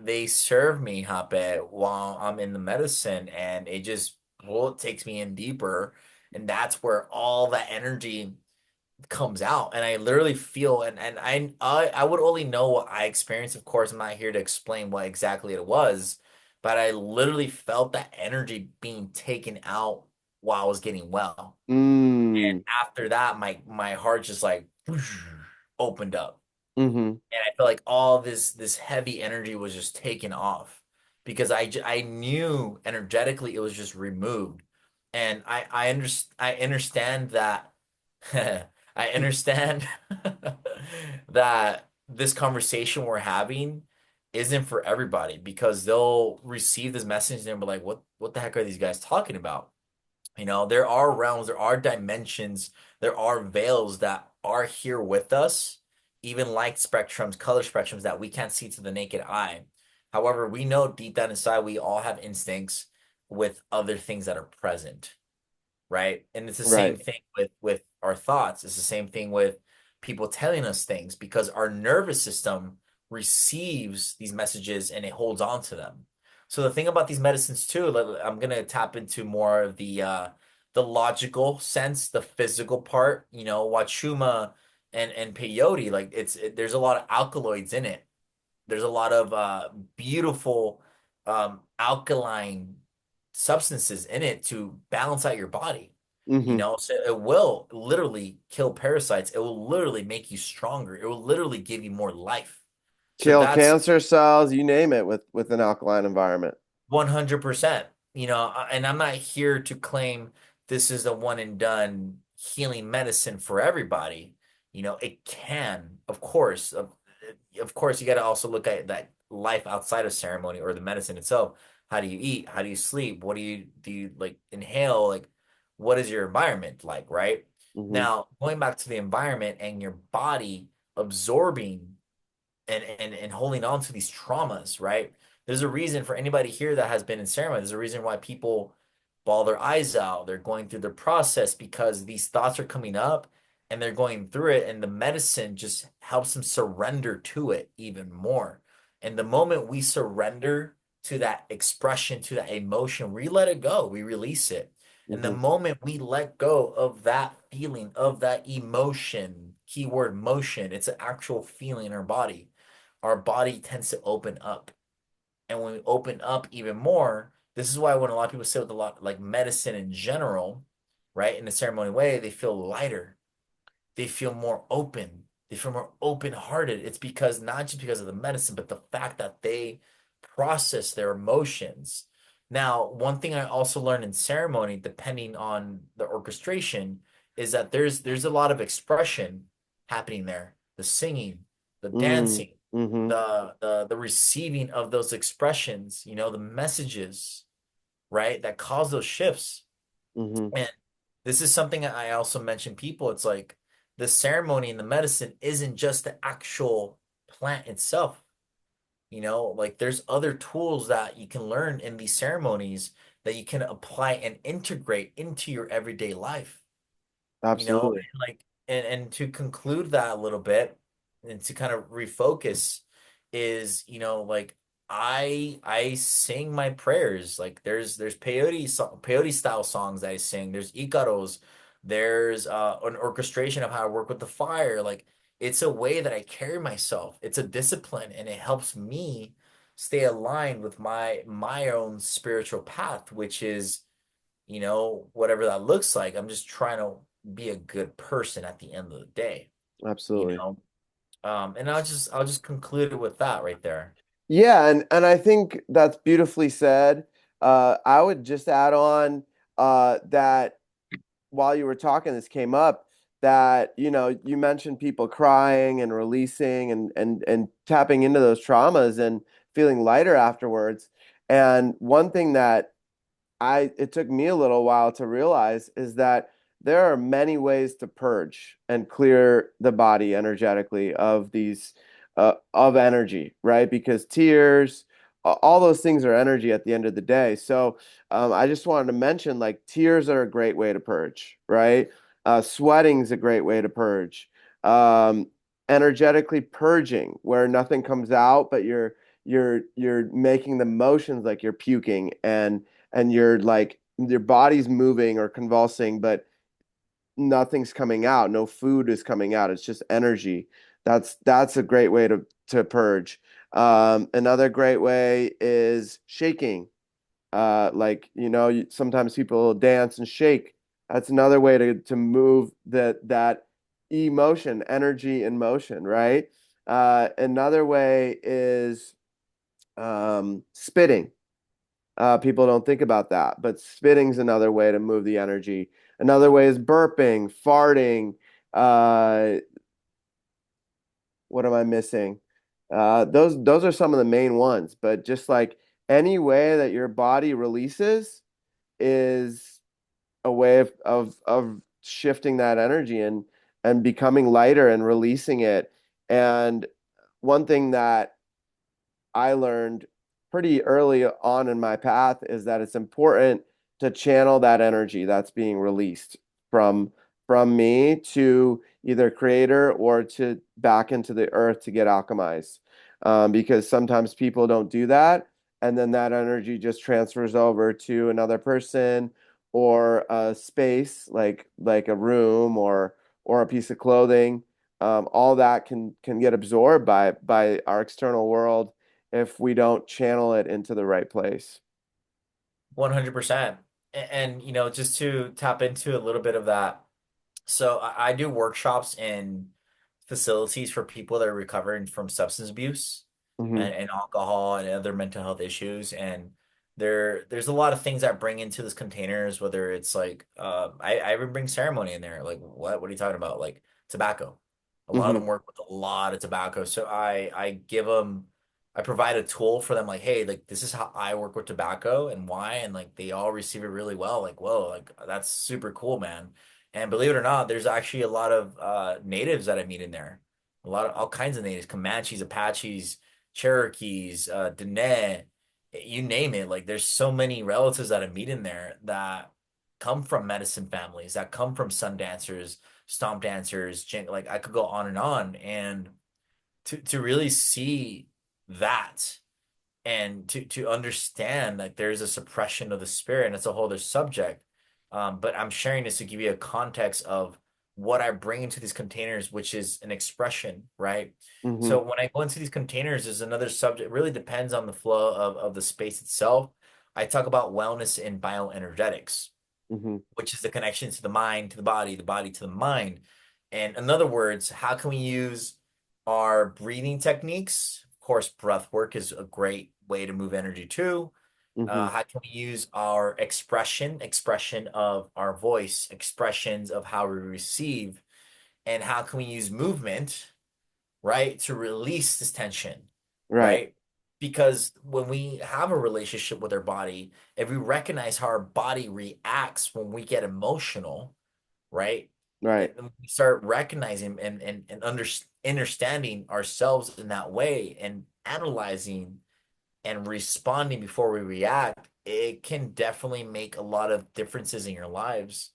they serve me hape while I'm in the medicine, and it just takes me in deeper, and that's where all that energy comes out, and I literally feel, and I would only know what I experienced. Of course, I'm not here to explain what exactly it was, but I literally felt that energy being taken out while I was getting well. And Mm. after that, my heart just like opened up. Mhm. And I feel like all this heavy energy was just taken off because I knew energetically it was just removed. And I understand that I understand that this conversation we're having isn't for everybody because they'll receive this message and they'll be like, what the heck are these guys talking about? You know, there are realms, there are dimensions, there are veils that are here with us, even light spectrums, color spectrums that we can't see to the naked eye. However, we know deep down inside we all have instincts with other things that are present, right? And it's the same Right. thing with our thoughts. It's the same thing with people telling us things because our nervous system receives these messages and it holds on to them. So the thing about these medicines too, I'm gonna tap into more of the logical sense, the physical part. You know, Wachuma and peyote, like there's a lot of alkaloids in it. There's a lot of beautiful alkaline substances in it to balance out your body. You Hmm. know, so it will literally kill parasites. It will literally make you stronger. It will literally give you more life. So Kill that's cancer cells, you name it, with an alkaline environment. 100%. You know, and I'm not here to claim this is a one and done healing medicine for everybody. You know, it can, of course, you got to also look at that life outside of ceremony or the medicine itself. How do you eat? How do you sleep? What do you like inhale? Like, what is your environment like, right? Hmm. Now, going back to the environment and your body absorbing and holding on to these traumas, right? There's a reason for anybody here that has been in ceremony. There's a reason why people bawl their eyes out. They're going through the process because these thoughts are coming up and they're going through it, and the medicine just helps them surrender to it even more. And the moment we surrender to that expression, to that emotion, we let it go, we release it. And the Hmm. moment we let go of that feeling, of that emotion, keyword motion, it's an actual feeling in our body tends to open up. And when we open up even more, this is why when a lot of people say with a lot like medicine in general, right, in a ceremonial way, they feel lighter, they feel more open, they feel more open-hearted. It's because not just because of the medicine, but the fact that they process their emotions. Now, one thing I also learned in ceremony, depending on the orchestration, is that there's a lot of expression happening there. The singing, the Mm, dancing, hmm. the receiving of those expressions, the messages, right, that cause those shifts. Hmm. And this is something I also mention people. It's like the ceremony and the medicine isn't just the actual plant itself. Like there's other tools that you can learn in these ceremonies that you can apply and integrate into your everyday life. Absolutely. And like and to conclude that a little bit and to kind of refocus is, like I sing my prayers. Like there's peyote style songs that I sing. There's Icaros. There's an orchestration of how I work with the fire. Like it's a way that I carry myself. It's a discipline and it helps me stay aligned with my own spiritual path, which is whatever that looks like. I'm just trying to be a good person at the end of the day, you Absolutely. know. And I'll just conclude it with that right there. Yeah, and I think that's beautifully said. I would just add on that while you were talking, this came up that, you mentioned people crying and releasing and tapping into those traumas and feeling lighter afterwards. And one thing that it took me a little while to realize is that there are many ways to purge and clear the body energetically of these of energy, right? Because tears, all those things are energy at the end of the day. So I just wanted to mention like tears are a great way to purge, right? Sweating's a great way to purge. Um, Energetically purging, where nothing comes out, but you're making the motions like you're puking and you're like your body's moving or convulsing, but nothing's coming out. No food is coming out. It's just energy. That's a great way to purge. Another great way is shaking. Like sometimes people dance and shake. That's another way to move that emotion, energy in motion, right? Another way is spitting. People don't think about that, but spitting's another way to move the energy. Another way is burping, farting. Uh, what am I missing? Those are some of the main ones, but just like any way that your body releases is a way of shifting that energy and becoming lighter and releasing it. And one thing that I learned pretty early on in my path is that it's important to channel that energy that's being released from from me to either creator or to back into the earth to get alchemized. Because sometimes people don't do that, and then that energy just transfers over to another person or a space like a room or a piece of clothing. All that can get absorbed by our external world if we don't channel it into the right place. 100%. And, just to tap into a little bit of that. So I do workshops in facilities for people that are recovering from substance abuse Hmm. and alcohol and other mental health issues. And there's a lot of things that bring into this containers, whether it's like I even bring ceremony in there. Like what are you talking about? Like tobacco. A lot of Hmm. them work with a lot of tobacco. So I provide a tool for them, like, hey, like this is how I work with tobacco and why, and like they all receive it really well. Like, whoa, like that's super cool, man. And believe it or not, there's actually a lot of natives that I meet in there. A lot of all kinds of natives, Comanches, Apaches, Cherokees, Diné. you name it. Like there's so many relatives that I meet in there that come from medicine families, that come from sun dancers, stomp dancers, like I could go on and on. And to really see that and to understand that there's a suppression of the spirit, and it's a whole other subject. But I'm sharing this to give you a context of what I bring into these containers, which is an expression, right? Mm-hmm. So when I go into these containers, is another subject. It really depends on the flow of the space itself. I talk about wellness and bioenergetics, Mm-hmm. which is the connection to the mind, to the body to the mind. And in other words, how can we use our breathing techniques? Of course, breath work is a great way to move energy too. Mm-hmm. How can we use our expression of our voice, expressions of how we receive, and how can we use movement, right, to release this tension, Right. right? Because when we have a relationship with our body, if we recognize how our body reacts when we get emotional, right? Right. And we start recognizing and understanding ourselves in that way and analyzing and responding before we react, it can definitely make a lot of differences in your lives,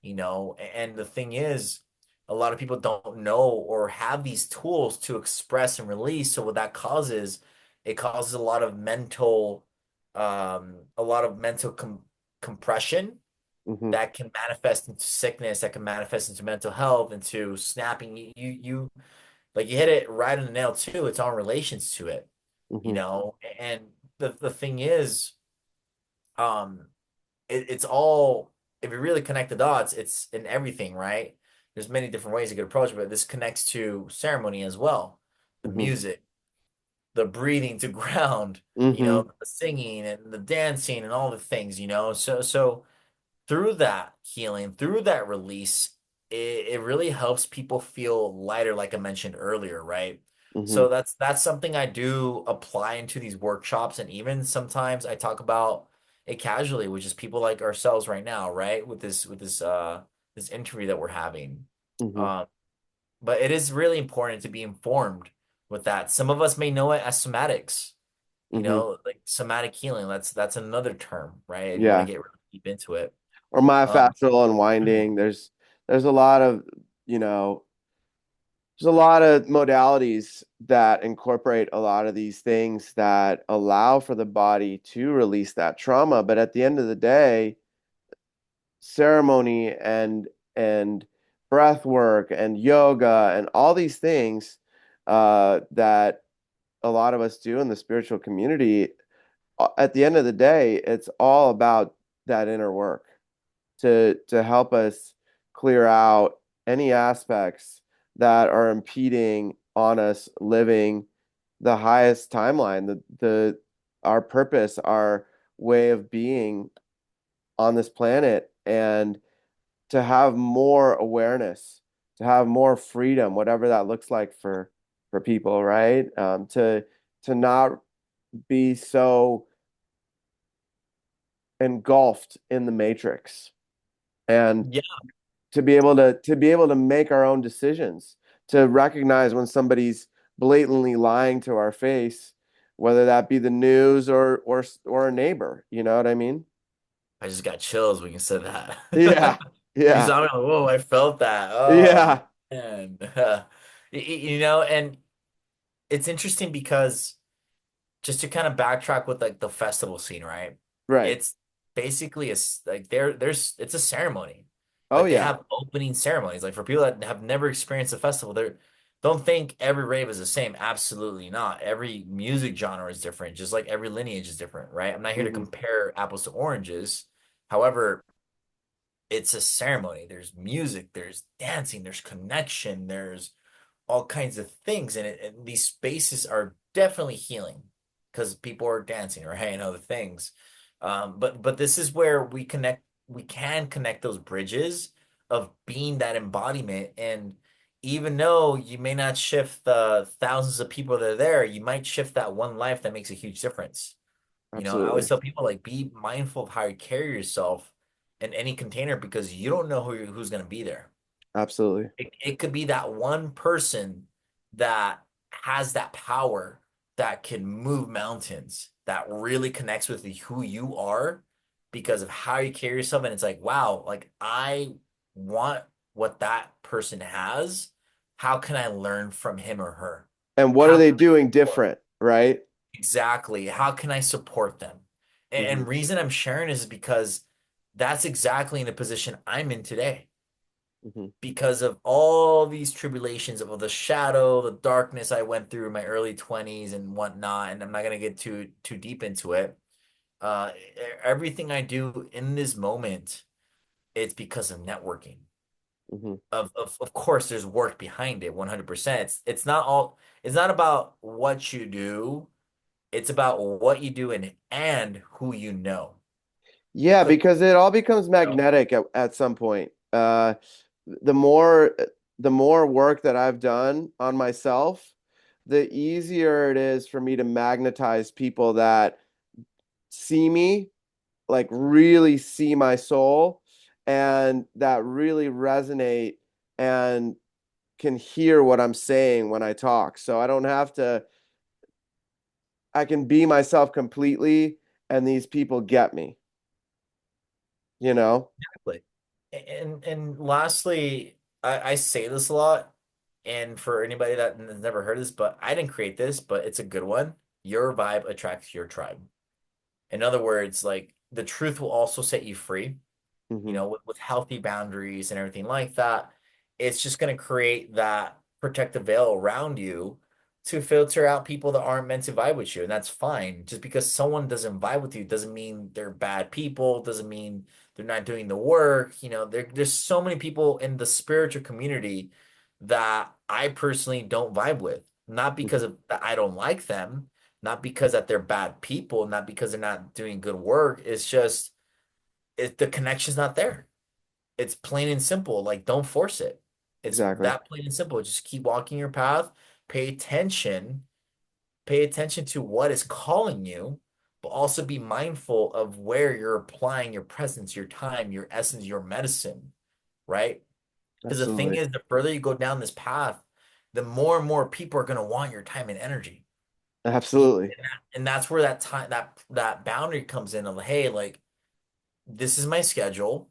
you know. And the thing is, a lot of people don't know or have these tools to express and release. So what that causes, it causes a lot of mental compression Mm-hmm. that can manifest into sickness, that can manifest into mental health, into snapping. You like you hit it right on the nail too. It's all relations to it, you Mm-hmm. know. And the thing is, um, it's all, if you really connect the dots, it's in everything, right? There's many different ways you could approach it, but this connects to ceremony as well. The Mm-hmm. music, the breathing to ground, you know, Mm-hmm. the singing and the dancing and all the things, you know. So through that healing, through that release, it really helps people feel lighter, like I mentioned earlier, right? Mm-hmm. So that's something I do apply into these workshops, and even sometimes I talk about it casually, which is people like ourselves right now, right? With this interview that we're having. Mm-hmm. Um, but it is really important to be informed with that. Some of us may know it as somatics, you Mm-hmm. know, like somatic healing. That's another term, right? If you want to Yeah. get really deep into it. Or Um, myofascial unwinding. There's a lot of, you know, there's a lot of modalities that incorporate a lot of these things that allow for the body to release that trauma. But at the end of the day, ceremony and breath work and yoga and all these things that a lot of us do in the spiritual community, at the end of the day, it's all about that inner work to help us clear out any aspects that are impeding on us living the highest timeline, the our purpose, our way of being on this planet, and to have more awareness, to have more freedom, whatever that looks like for people, right? To not be so engulfed in the matrix, and yeah, to be able to make our own decisions, to recognize when somebody's blatantly lying to our face, whether that be the news or a neighbor. You know what I mean? I just got chills when you said that. Yeah, You yeah, saw me like, whoa, I felt that. Oh yeah. man. You know, and it's interesting because just to kind of backtrack with like the festival scene, right? Right. It's basically like there's it's a ceremony. Oh Like they yeah, have opening ceremonies. Like for people that have never experienced a festival, they don't think every rave is the same. Absolutely not. Every music genre is different, just like every lineage is different, right? I'm not here to hmm, compare apples to oranges. However, it's a ceremony. There's music, there's dancing, there's connection, there's all kinds of things in it. And these spaces are definitely healing because people are dancing or and other things. But this is where we can connect those bridges of being that embodiment. And even though you may not shift the thousands of people that are there, you might shift that one life that makes a huge difference. You know, I always absolutely, tell people like be mindful of how you carry yourself in any container because you don't know who's going to be there. absolutely. It could be that one person that has that power that can move mountains, that really connects with who you are because of how you carry yourself. And it's like, wow, like I want what that person has. How can I learn from him or her? And what are How they can I doing support? different, right? Exactly. How can I support them? And Hmm. reason I'm sharing is because that's exactly in the position I'm in today Hmm. because of all these tribulations of the shadow, the darkness I went through in my early 20s and whatnot. And I'm not gonna get too deep into it. Everything I do in this moment, it's because of networking. Hmm. Of course, there's work behind it, 100%. It's not all. It's not about what you do. It's about what you do and who you know. Yeah, Put because it all becomes you know, magnetic at some point. The more the more work that I've done on myself, the easier it is for me to magnetize people that see me, like really see my soul, and that really resonate and can hear what I'm saying when I talk. So I don't have to, I can be myself completely, and these people get me, you know? exactly. And lastly, I say this a lot, and for anybody that has never heard this, but I didn't create this, but it's a good one. Your vibe attracts your tribe. In other words, like the truth will also set you free, Hmm. with healthy boundaries and everything like that. It's just going to create that protective veil around you to filter out people that aren't meant to vibe with you. And that's fine. Just because someone doesn't vibe with you doesn't mean they're bad people, doesn't mean they're not doing the work. There's so many people in the spiritual community that I personally don't vibe with. Not because Hmm. of that I don't like them, not because that they're bad people, not because they're not doing good work. It's just the connection's not there. It's plain and simple. Like, don't force it. It's Exactly. that plain and simple. Just keep walking your path. Pay attention. Pay attention to what is calling you, but also be mindful of where you're applying your presence, your time, your essence, your medicine, right? Because the thing Absolutely. is, the further you go down this path, the more and more people are going to want your time and energy. You, Absolutely. and that's where that time, that boundary comes in of, hey, like, this is my schedule.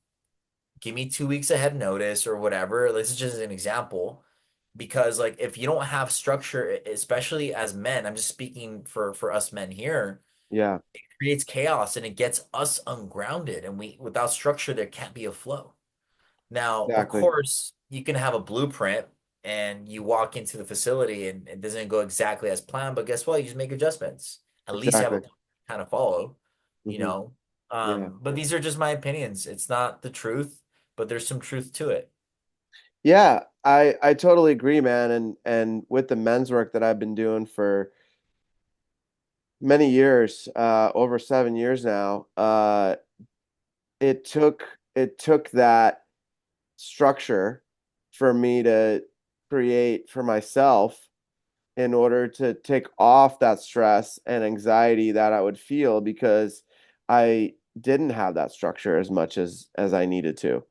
Give me 2 weeks ahead notice or whatever. This is just an example. Because like if you don't have structure, especially as men, I'm just speaking for us men here, Yeah, it creates chaos and it gets us ungrounded. And we without structure, there can't be a flow. Now, of exactly. course, you can have a blueprint and you walk into the facility and it doesn't go exactly as planned, but guess what? You just make adjustments. At least you have a Exactly. plan to kind of follow, you Hmm. know. Yeah. But these are just my opinions. It's not the truth, but there's some truth to it. Yeah, I totally agree, man. And with the men's work that I've been doing for many years, over 7 years now, it took that structure for me to create for myself in order to take off that stress and anxiety that I would feel because I didn't have that structure as much as I needed to.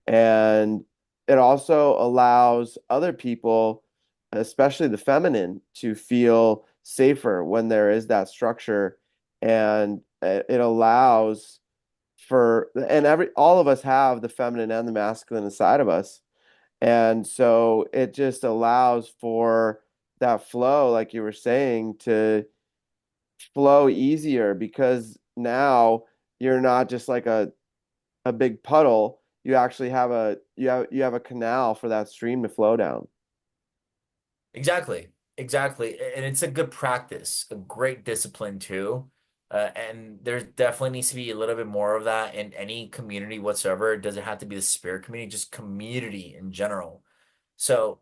And it also allows other people, especially the feminine, to feel safer when there is that structure. And it allows for, and all of us have the feminine and the masculine inside of us. And so it just allows for that flow, like you were saying, to flow easier because now you're not just like a big puddle. You actually have you have a canal for that stream to flow down. Exactly. Exactly. And it's a good practice, a great discipline too. And there definitely needs to be a little bit more of that in any community whatsoever. It doesn't have to be the spirit community, just community in general. So,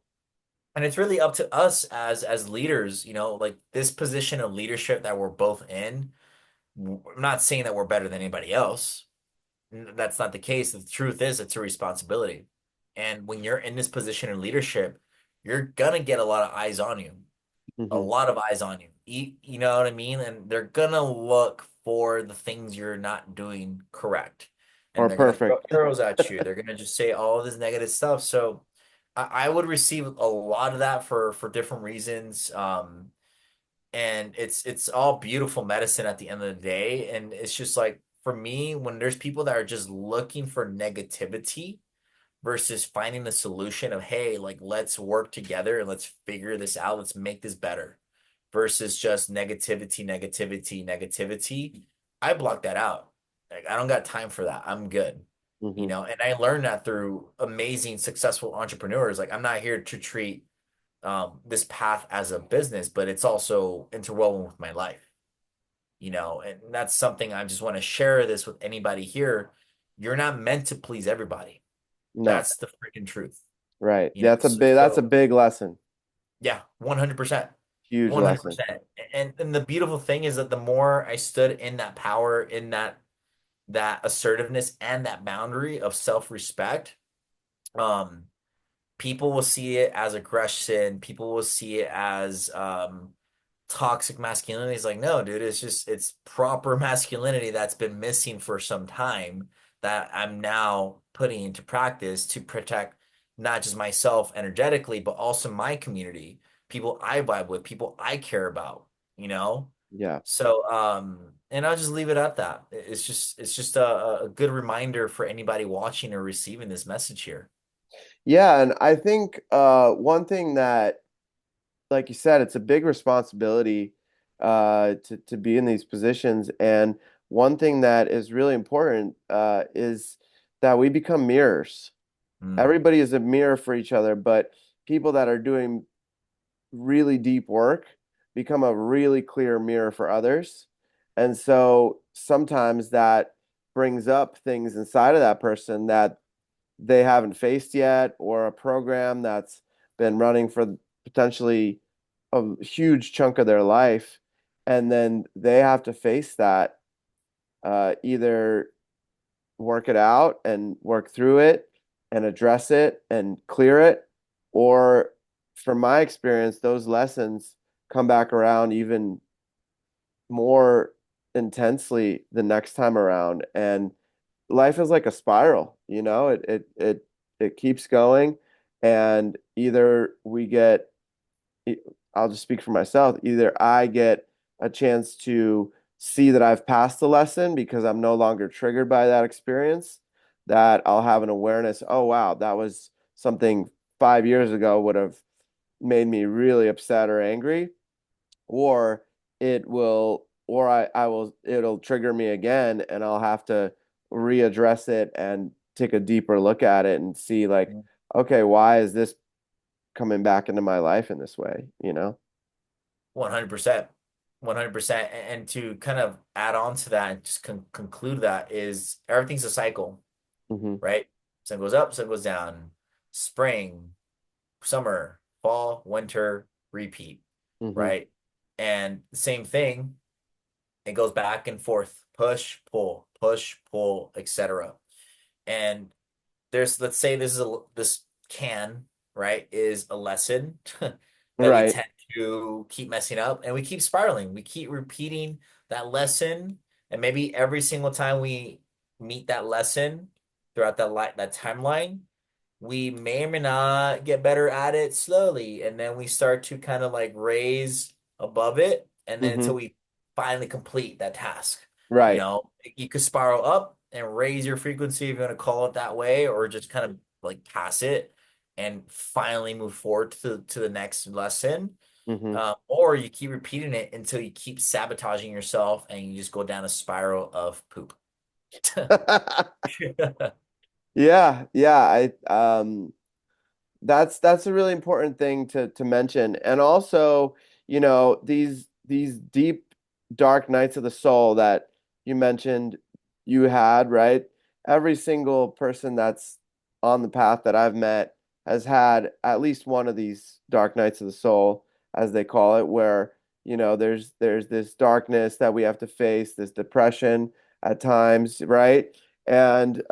and it's really up to us as leaders, like this position of leadership that we're both in. I'm not saying that we're better than anybody else. That's not the case. The truth is, it's a responsibility. And when you're in this position of leadership, you're gonna get a lot of eyes on you, a Hmm. lot of eyes on you. You know what I mean? And they're gonna look for the things you're not doing correct. And Or they're gonna throw perfect. arrows at you. They're gonna just say all this negative stuff. So I would receive a lot of that for different reasons. And it's all beautiful medicine at the end of the day. And it's just like for me, when there's people that are just looking for negativity versus finding the solution of, hey, like let's work together and let's figure this out, let's make this better, versus just negativity, negativity, negativity. I block that out. Like I don't got time for that. I'm good. Hmm. And I learned that through amazing, successful entrepreneurs. Like I'm not here to treat this path as a business, but it's also interwoven with my life, and that's something I just want to share this with anybody here. You're not meant to please everybody. No, That's the freaking truth. right. You know, That's a so, big, that's a so big lesson. yeah, 100%. Huge lesson. 100%. And the beautiful thing is that the more I stood in that power, in that assertiveness and that boundary of self-respect, um, people will see it as aggression. People will see it as toxic masculinity. Is like, no, dude, it's proper masculinity that's been missing for some time that I'm now putting into practice to protect not just myself energetically, but also my community, people I vibe with, people I care about. Yeah. So, and I'll just leave it at that. It's just a good reminder for anybody watching or receiving this message here. Yeah, and I think one thing that, like you said, it's a big responsibility to be in these positions. And one thing that is really important is that we become mirrors. Mm, Everybody is a mirror for each other, but people that are doing really deep work become a really clear mirror for others. And so sometimes that brings up things inside of that person that they haven't faced yet, or a program that's been running for potentially a huge chunk of their life. And then they have to face that, either work it out and work through it and address it and clear it. Or from my experience, those lessons come back around even more intensely the next time around. And life is like a spiral, it keeps going. And either we get, I'll just speak for myself, either I get a chance to see that I've passed the lesson because I'm no longer triggered by that experience, that I'll have an awareness, oh wow, that was something 5 years ago would have made me really upset or angry, or it'll trigger me again and I'll have to readdress it and take a deeper look at it and see, like, okay, why is this coming back into my life in this way, 100%. 100%. And to kind of add on to that and just conclude that is everything's a cycle, Hmm. right? Sun goes up, sun goes down. Spring, summer, fall, winter, repeat, Hmm. right? And same thing, it goes back and forth, push, pull, etc. And let's say this can, right, is a lesson that we Right. tend to keep messing up and we keep spiraling. We keep repeating that lesson. And maybe every single time we meet that lesson throughout that timeline, we may or may not get better at it slowly. And then we start to kind of like raise above it. And then until Hmm. we finally complete that task. You Right. know, you could spiral up and raise your frequency if you want to call it that way, or just kind of like pass it and finally move forward to the next lesson. Hmm. Or you keep repeating it until you keep sabotaging yourself and you just go down a spiral of poop. Yeah, yeah. That's a really important thing to mention. And also, these deep dark nights of the soul that you mentioned you had, right? Every single person that's on the path that I've met has had at least one of these dark nights of the soul, as they call it, where, there's this darkness that we have to face, this depression at times, right? And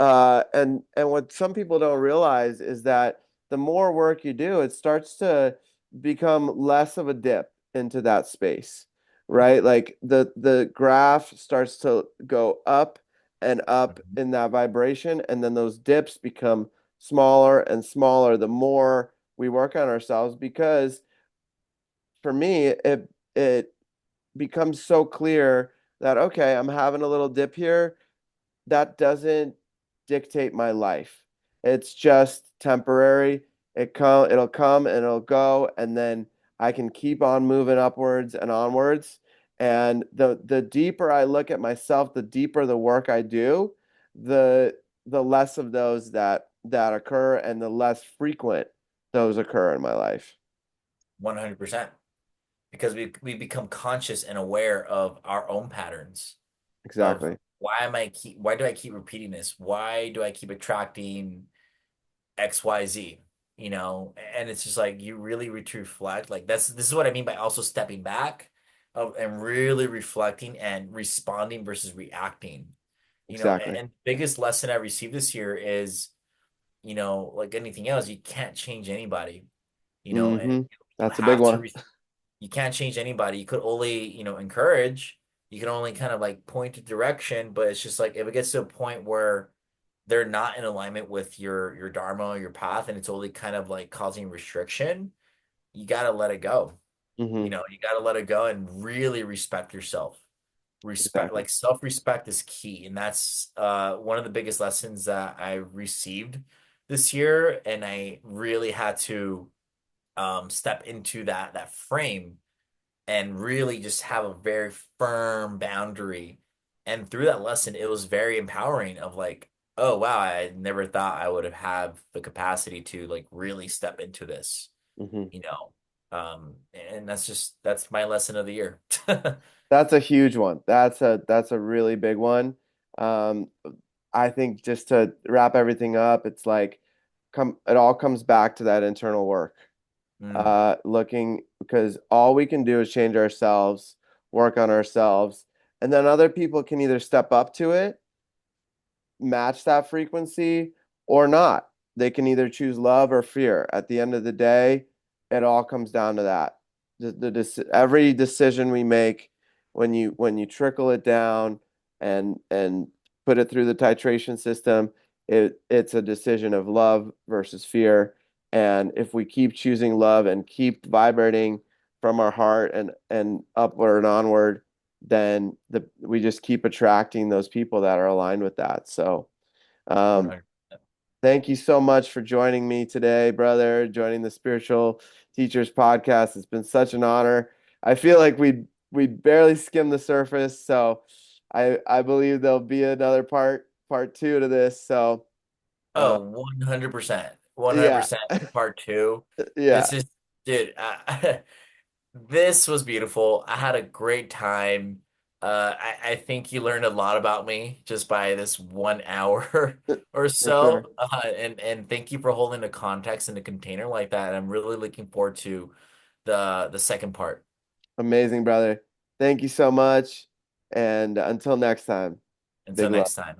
what some people don't realize is that the more work you do, it starts to become less of a dip into that space, right? Like the graph starts to go up and up Mhm. in that vibration, and then those dips become smaller and smaller the more we work on ourselves. Because for me, it becomes so clear that, okay, I'm having a little dip here. That doesn't dictate my life. It's just temporary. It'll come and it'll go, and then I can keep on moving upwards and onwards. And the deeper I look at myself, the deeper the work I do, the the less of those that occur and the less frequent those occur in my life. 100%. Because we become conscious and aware of our own patterns of Exactly. why do I keep repeating this? Why do I keep attracting XYZ? And it's just like you really reflect. Like this is what I mean by also stepping back and really reflecting and responding versus reacting. Exactly. And the biggest lesson I received this year is, like anything else, you can't change anybody, and Hmm. you That's a big have to one. you can't change anybody. You could only, encourage. You can only kind of like point the direction, but it's just like if it gets to a point where they're not in alignment with your dharma or your path, and it's only kind of like causing restriction, you gotta let it go. Hmm. You gotta let it go and really respect yourself. Respect, Exactly. like self-respect is key, and that's one of the biggest lessons that I received this year, and I really had to step into that frame and really just have a very firm boundary. And through that lesson, it was very empowering of like, oh wow, I never thought I would have the capacity to like really step into this, Hmm. you know. And that's my lesson of the year. That's a huge one. That's a really big one. Um, I think just to wrap everything up, it's like it all comes back to that internal work. Mm, Looking because all we can do is change ourselves, work on ourselves, and then other people can either step up to it, match that frequency, or not. They can either choose love or fear. At the end of the day, it all comes down to that. Every decision we make, when you trickle it down and put it through the titration system, it's a decision of love versus fear. And if we keep choosing love and keep vibrating from our heart and upward and onward, then we just keep attracting ththose people that are aligned with that. So, um, 100%. thank you so much for joining me today, brother, joining the Spiritual Teachers Podcast. It's been such an honor. I feel like we barely skimmed the surface, so I believe there'll be another part two to this. So, Oh, uh, 100%. yeah, 100% part two. yeah, This is, dude, this was beautiful. I had a great time. I think you learned a lot about me just by this 1 hour or for sure. so. And thank you for holding the context in the container like that. And I'm really looking forward to the second part. Amazing, brother. Thank you so much. And until next time, Until big love. next time.